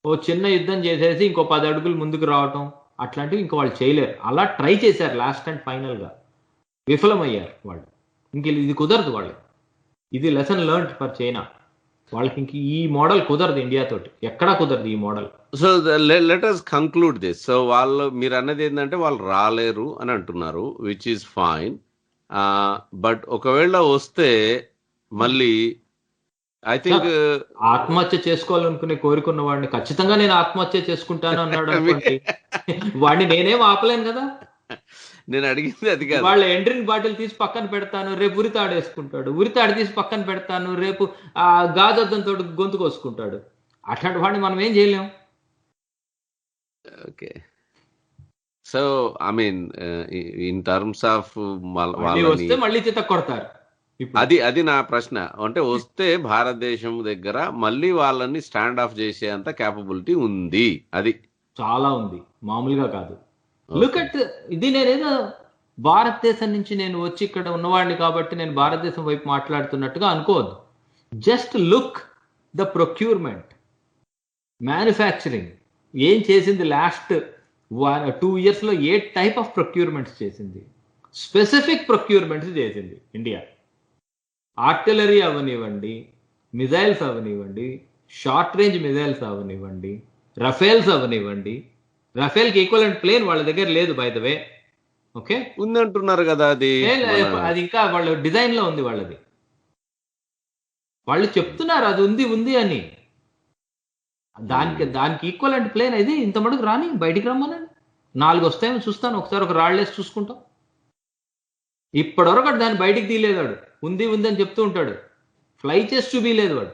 ఓ చిన్న యుద్ధం చేసేసి ఇంకో 10 అడుగులు ముందుకు రావటం అట్లాంటివి ఇంకా వాళ్ళు చేయలేరు. అలా ట్రై చేశారు లాస్ట్ అండ్ ఫైనల్గా, విఫలమయ్యారు వాళ్ళు. ఇంక ఇది కుదరదు వాళ్ళకి. ఇది లెసన్ లెర్న్డ్ ఫర్ చైనా. వాళ్ళకి ఇంక ఈ మోడల్ కుదరదు, ఇండియా తోటి ఎక్కడా కుదరదు ఈ model. So let us conclude this. So వాళ్ళు, మీరు అన్నది ఏంటంటే వాళ్ళు రాలేరు అని అంటున్నారు, విచ్ ఈస్ ఫైన్. బట్ ఒకవేళ వస్తే మళ్ళీ ఐ థింక్ ఆత్మహత్య చేసుకోవాలనుకునే కోరుకున్న వాడిని ఖచ్చితంగా నేను ఆత్మహత్య చేసుకుంటాను అన్నాడు అనుకోండి, వాడిని నేనేం ఆపలేను కదా. నేను అడిగింది అది కాదు. వాళ్ళ ఎండ్రిన్ బాటిల్ తీసి పక్కన పెడతాను, రేపు ఉరితాడు వేసుకుంటాడు. ఉరితాడు తీసి పక్కన పెడతాను, రేపు ఆ గాజద్దంతో గొంతు కోసుకుంటాడు. అట్లాంటి వాడిని మనం ఏం చేయలేం. Okay, so I mean in terms of వస్తే మళ్ళీ చిత్త కొడతారు. అది నా ప్రశ్న. అంటే వస్తే భారతదేశం దగ్గర మళ్ళీ వాళ్ళని స్టాండ్ ఆఫ్ చేసే అంత క్యాపబిలిటీ ఉంది, అది చాలా ఉంది, మామూలుగా కాదు. లుక్ అట్ ఇది. నేనేదో భారతదేశం నుంచి నేను వచ్చి ఇక్కడ ఉన్నవాడిని కాబట్టి నేను భారతదేశం వైపు మాట్లాడుతున్నట్టుగా అనుకోవద్దు. Just look the procurement, manufacturing ఏం చేసింది లాస్ట్ 2 yearsలో. ఏ టైప్ ఆఫ్ ప్రొక్యూర్మెంట్స్ చేసింది? స్పెసిఫిక్ ప్రొక్యూర్మెంట్స్ చేసింది ఇండియా. ఆర్టిలరీ అవనివ్వండి, మిజైల్స్ అవనివ్వండి, షార్ట్ రేంజ్ మిజైల్స్ అవనివ్వండి, రఫేల్స్ అవనివ్వండి. రఫేల్కి ఈక్వలెంట్ ప్లేన్ వాళ్ళ దగ్గర లేదు బై ద వే. ఓకే, ఉందంటున్నారు కదా. అది ఇంకా వాళ్ళ డిజైన్ లో ఉంది వాళ్ళది. వాళ్ళు చెప్తున్నారు అది ఉంది అని. దానికి ఈక్వలెంట్ ప్లేన్ ఇది ఇంత మటుకు రాని, బయటికి రమ్మనండి. 4 వస్తాయేమో చూస్తాను, ఒకసారి ఒక రాళ్ళేసి చూసుకుంటాం. ఇప్పటివరకు దాన్ని బయటికి తీయలేదాడు. ఉంది అని చెప్తూ ఉంటాడు, ఫ్లై చేసి చూపించలేదు వాడు.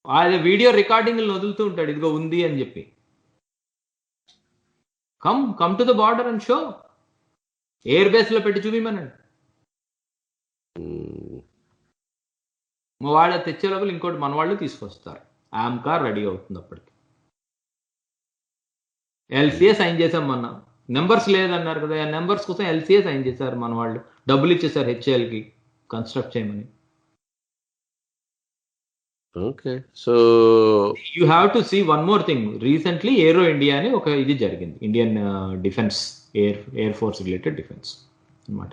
అదే వీడియో రికార్డింగ్ వదులుతూ ఉంటాడు, ఇదిగో ఉంది అని చెప్పి. Come to the border and show. Air base లో పెట్టి చూపిమనండి. మా వాళ్ళు తెచ్చే లోపల ఇంకోటి మన వాళ్ళు తీసుకొస్తారు. ఆమ్కార్ రెడీ అవుతుంది అప్పటికి. ఎల్సీఏ సైన్ చేసాం మొన్న. నెంబర్స్ లేదన్నారు కదా, నెంబర్స్ కోసం ఎల్సీఏ సైన్ చేశారు మన వాళ్ళు. డబ్బులు ఇచ్చేసారు హెచ్ఏఎల్కి కన్స్ట్రక్ట్ చేయమని. Okay, so you have to see one more thing. Recently aero India అని ఒక ఇది జరిగింది, Indian defence, air force related defence అనమాట.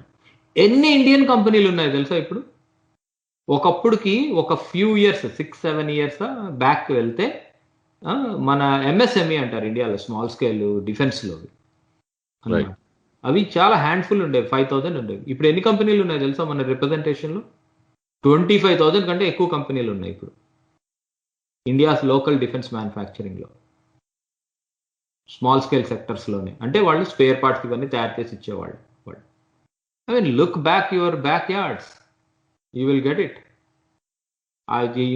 ఎన్ని ఇండియన్ కంపెనీలు ఉన్నాయి తెలుసా ఇప్పుడు? ఒకప్పుడుకి ఒక ఫ్యూ ఇయర్స్ 6-7 ఇయర్స్ బ్యాక్ వెళ్తే మన ఎంఎస్ఎంఈ అంటారు ఇండియాలో, స్మాల్ స్కేల్ డిఫెన్స్లో అవి చాలా హ్యాండ్ఫుల్ ఉండేవి, 5,000 ఉండేవి. ఇప్పుడు ఎన్ని కంపెనీలు ఉన్నాయి తెలుసా మన రిప్రజెంటేషన్లో? 25,000 కంటే ఎక్కువ కంపెనీలు ఉన్నాయి ఇప్పుడు ఇండియాస్ లోకల్ డిఫెన్స్ మ్యానుఫ్యాక్చరింగ్లో, స్మాల్ స్కేల్ సెక్టర్స్లోనే. అంటే వాళ్ళు స్పేర్ పార్ట్స్ ఇవన్నీ తయారు చేసి ఇచ్చేవాళ్ళు. I mean look back your back yards, you will get it.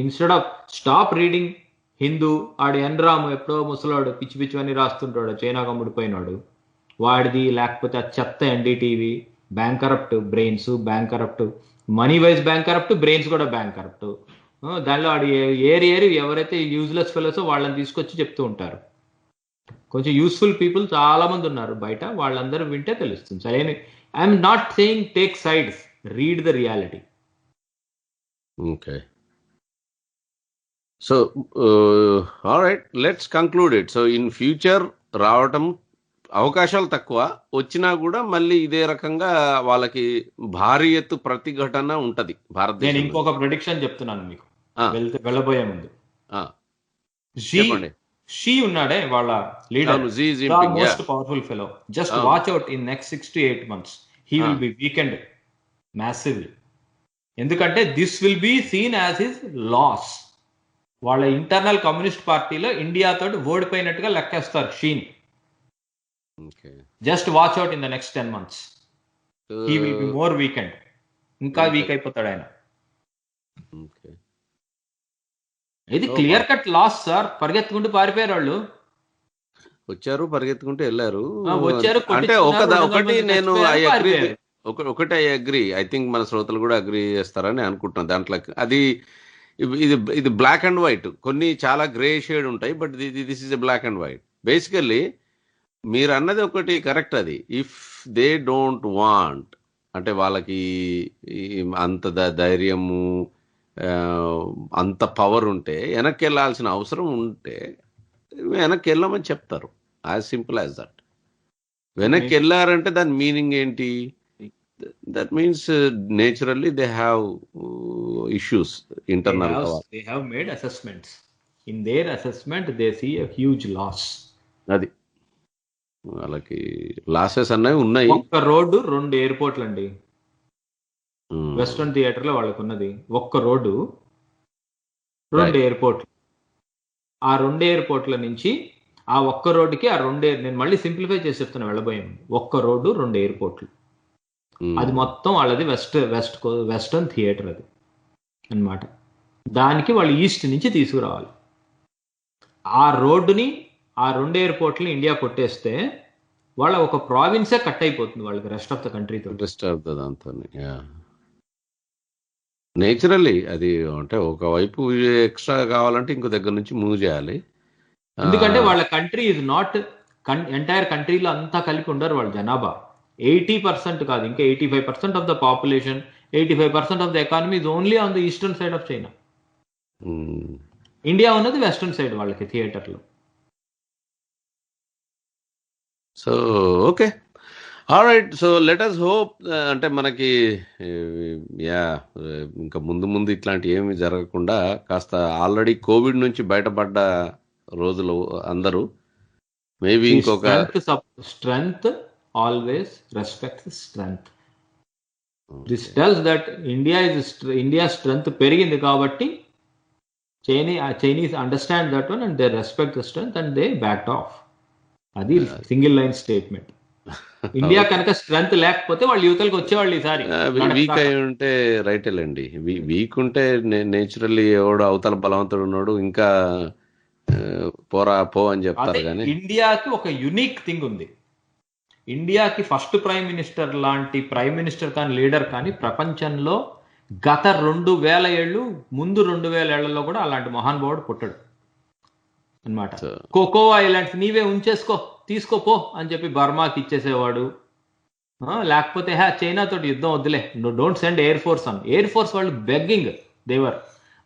Instead of stop reading Hindu, ఆడు ఎన్రామ్ ఎప్పుడో ముసలాడు పిచ్చి పిచ్చి అని రాస్తుంటాడు, చైనా కమ్ముడిపోయినాడు వాడిది, లేకపోతే ఆ చెత్త NDTV, bank corrupt brains, bank corrupt money wise bank corrupt, brains కూడా బ్యాంక్ కరప్ట్. దానిలో ఆడు ఏరి ఎవరైతే యూజ్లెస్ ఫెలోసో వాళ్ళని తీసుకొచ్చి చెప్తూ ఉంటారు. కొంచెం యూస్ఫుల్ పీపుల్ చాలా మంది ఉన్నారు బయట, వాళ్ళందరూ వింటే తెలుస్తుంది. సరే, I'm not saying take sides, read the reality. Okay, so alright, let's conclude it. So in future రావటం అవకాశాలు తక్కువ, వచ్చినా కూడా మళ్ళీ ఇదే రకంగా వాళ్ళకి భారీ ఎత్తు ప్రతిఘటన ఉంటది భారతదేశం. నేను ఇంకొక ప్రెడిక్షన్ చెప్తున్నాను మీకు వెళ్ళబోయే ముందు. షీ ఉన్నాడే వాళ్ళ leader, most powerful fellow. Just watch out in next 6 to 8 months he will be weakened massively. ఎందుకంటే this will be seen as his loss. వాళ్ళ ఇంటర్నల్ కమ్యూనిస్ట్ పార్టీలో ఇండియా తోటి ఓడిపోయినట్టుగా లెక్కేస్తారు షీని. Just watch out in the next 10 months he will be more weakened. ఇంకా weak అయిపోతాడు ఆయన. ఇది క్లియర్ కట్ లాస్ సార్. పరిగెత్తుకుంటూ పారిపోయారు వాళ్ళు, వచ్చారు పరిగెత్తుకుంటూ వెళ్ళారు, వచ్చారు. అంటే ఒకటి నేను ఒకటి ఐ అగ్రీ, ఐ థింక్ మన శ్రోతలు కూడా అగ్రీ చేస్తారని అనుకుంటున్నాను. దాంట్లో అది ఇది బ్లాక్ అండ్ వైట్, కొన్ని చాలా గ్రే షేడ్ ఉంటాయి, but this is a black and white. Basically మీరు అన్నది ఒకటి కరెక్ట్. అది ఇఫ్ దే డోంట్ వాంట్, అంటే వాళ్ళకి అంత ధైర్యము అంత పవర్ ఉంటే, వెనక్కి వెళ్ళాల్సిన అవసరం ఉంటే వెనక్కి వెళ్ళమని చెప్తారు. As simple as that. వెనక్కి వెళ్ళారంటే దాని మీనింగ్ ఏంటి? That means naturally they have issues internal. They have made assessments. In their assessment they see a huge loss. అది వాళ్ళకి లాసెస్ అన్నవి ఉన్నాయి. ఒక్క రోడ్డు 2 ఎయిర్పోర్ట్లు అండి వెస్టర్న్ థియేటర్ లో వాళ్ళకు ఉన్నది. ఒక్క రోడ్డు 2 ఎయిర్పోర్ట్లు. ఆ 2 ఎయిర్పోర్ట్ల నుంచి ఆ ఒక్క రోడ్డుకి ఆ 2 నేను మళ్ళీ సింప్లిఫై చేసి చెప్తున్నా వెళ్ళబోయే ముందు. ఒక్క రోడ్డు 2 ఎయిర్పోర్ట్లు, అది మొత్తం వాళ్ళది వెస్టర్న్ థియేటర్ అది అన్నమాట. దానికి వాళ్ళు ఈస్ట్ నుంచి తీసుకురావాలి. ఆ రోడ్డుని, ఆ 2 ఎయిర్పోర్ట్ని ఇండియా కొట్టేస్తే వాళ్ళ ఒక ప్రావిన్సే కట్ అయిపోతుంది వాళ్ళకి రెస్ట్ ఆఫ్ ద కంట్రీతో. రెస్ట్ ఆఫ్ ద దాంతో నేచురల్లీ అది, అంటే ఒకవైపు ఎక్స్ట్రా కావాలంటే ఇంకో దగ్గర నుంచి మూవ్ చేయాలి. ఎందుకంటే వాళ్ళ కంట్రీ ఇస్ నాట్ ఎంటైర్ కంట్రీలో అంతా కలిపి ఉండరు వాళ్ళ జనాభా. 80% కాదు, ఇంకా 85% of the population, 85% of the economy is only on the eastern side of China. India ఉన్నది వెస్టర్న్ సైడ్ వాళ్ళకి థియేటర్లో. So okay, alright, so let us hope. అంటే మనకి ఇంకా ముందు ఇట్లాంటి ఏమి జరగకుండా కాస్త ఆల్రెడీ కోవిడ్ నుంచి బయటపడ్డ రోజులు అందరూ మేబీ ఇంకొక strength always respects strength. This tells that India strength పెరిగింది కాబట్టి Chinese understand that one and they respect the strength and they backed of. అది సింగిల్ లైన్ స్టేట్మెంట్. ఇండియా కనుక స్ట్రెంగ్త్ లేకపోతే వాళ్ళు యువతలకు వచ్చేవాళ్ళు. ఈసారి వీక్ అయి ఉంటే రైట్ వెళ్ళండి. వీక్ ఉంటే నేచురల్లీ ఎవడు అవతల బలవంతుడు ఉన్నాడు ఇంకా పోరా పో అని చెప్తారు. కానీ ఇండియాకి ఒక యునిక్ థింగ్ ఉంది. ఇండియాకి ఫస్ట్ ప్రైమ్ మినిస్టర్ లాంటి ప్రైమ్ మినిస్టర్ కానీ లీడర్ కానీ ప్రపంచంలో గత 2000 ఏళ్ళు ముందు 2000 ఏళ్లలో కూడా అలాంటి మహానుభావుడు పుట్టాడు అన్నమాట. కోకోవా ఐలాండ్స్ నీవే ఉంచేసుకో, తీసుకోపో అని చెప్పి బర్మాకి ఇచ్చేసేవాడు. లేకపోతే చైనా తోటి యుద్ధం వద్దులే, డోంట్ సెండ్ ఎయిర్ ఫోర్స్ అని. ఎయిర్ ఫోర్స్ వాళ్ళు బెగ్గింగ్ దేవర్,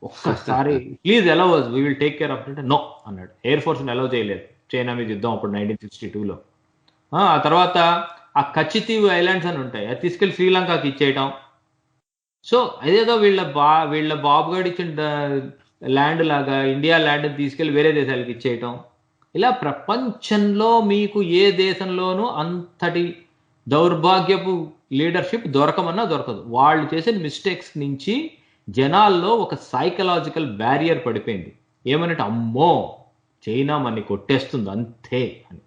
ఒక్కసారి please allow us, we will take care of it. No అన్నాడు. ఎయిర్ ఫోర్స్ని అలౌ చేయలేదు చైనా మీద యుద్ధం అప్పుడు 1962లో. ఆ తర్వాత ఆ కచ్చితీవు ఐలాండ్స్ అని ఉంటాయి, అది తీసుకెళ్లి శ్రీలంకకి ఇచ్చేయటం. సో అదేదో వీళ్ళ బాబుగాడి ఇచ్చిన ల్యాండ్ లాగా ఇండియా ల్యాండ్ తీసుకెళ్లి వేరే దేశాలకు ఇచ్చేయటం. ఇలా ప్రపంచంలో మీకు ఏ దేశంలోనూ అంతటి దౌర్భాగ్యపు లీడర్షిప్ దొరకమన్నా దొరకదు. వాళ్ళు చేసిన మిస్టేక్స్ నుంచి జనాల్లో ఒక సైకలాజికల్ బ్యారియర్ పడిపోయింది. ఏమనంటే అమ్మో చైనా మనని కొట్టేస్తుంది అంతే అని.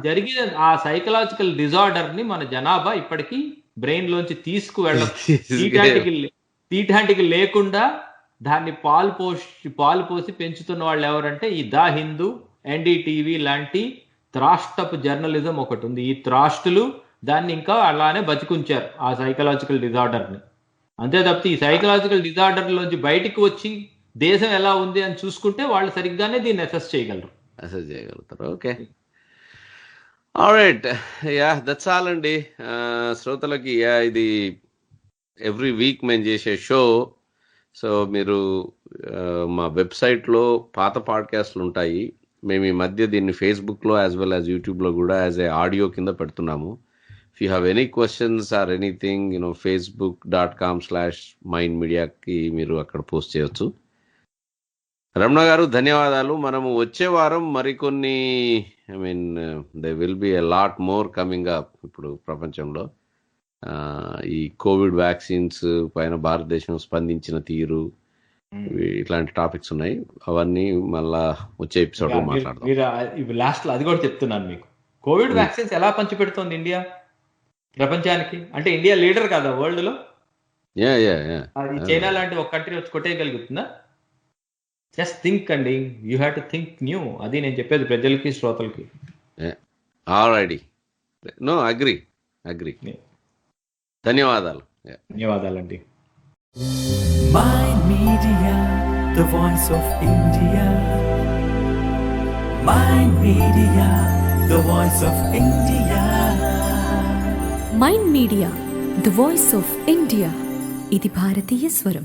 జరిగిన ఆ సైకలాజికల్ డిజార్డర్ ని మన జనాభా ఇప్పటికీ బ్రెయిన్ లోంచి తీటాటికి లేకుండా దాన్ని పాలు పోసి పెంచుతున్న వాళ్ళు ఎవరంటే ఈ ద హిందూ, ఎన్డీటీవీ లాంటి త్రాష్టపు జర్నలిజం ఒకటి ఉంది. ఈ త్రాష్టులు దాన్ని ఇంకా అలానే బతికుంచారు ఆ సైకలాజికల్ డిజార్డర్ ని. అంతే తప్పితే ఈ సైకలాజికల్ డిజార్డర్ లోంచి బయటికి వచ్చి దేశం ఎలా ఉంది అని చూసుకుంటే వాళ్ళు సరిగ్గానే దీన్ని అసెస్ చేయగలుగుతారు. Okay, alright, yeah that's all అండి. శ్రోతలకి ఇది ఎవ్రీ వీక్ మేము చేసే షో. సో మీరు మా వెబ్సైట్లో పాత పాడ్కాస్ట్లు ఉంటాయి. మేము ఈ మధ్య దీన్ని ఫేస్బుక్లో యాజ్ వెల్ యాజ్ యూట్యూబ్లో కూడా యాజ్ ఏ ఆడియో కింద పెడుతున్నాము. If you have any questions or anything, facebook.com/mindmedia కి మీరు అక్కడ పోస్ట్ చేయొచ్చు. రమణ గారు ధన్యవాదాలు. మనము వచ్చే వారం మరికొన్ని they will be a lot more coming up. ఇప్పుడు ప్రపంచంలో ఈ కోవిడ్ వ్యాక్సిన్స్ పైన భారతదేశం స్పందించిన తీరు, ఇట్లాంటి టాపిక్స్ ఉన్నాయి. అవన్నీ మళ్ళా వచ్చే ఎపిసోడ్ లో మాట్లాడదాం. లాస్ట్ లో అది కూడా చెప్తున్నాను మీకు. కోవిడ్ వ్యాక్సిన్స్ ఎలా పంచిపెడుతోంది ఇండియా ప్రపంచానికి? అంటే ఇండియా లీడర్ కదా వరల్డ్ లో. చైనా లాంటి ఒక కంట్రీ వచ్చి కొట్టేయగలుగుతుందా? జస్ట్ థింక్ అండి, you have to think new. అది నేను చెప్పేది ప్రజలకి, శ్రోతలకి. Alright, no agree. ధన్యవాదాలండి. Mind Media, the voice of India. Mind Media, the voice of India. Mind media, the voice of India. ఇది భారతీయ స్వరం.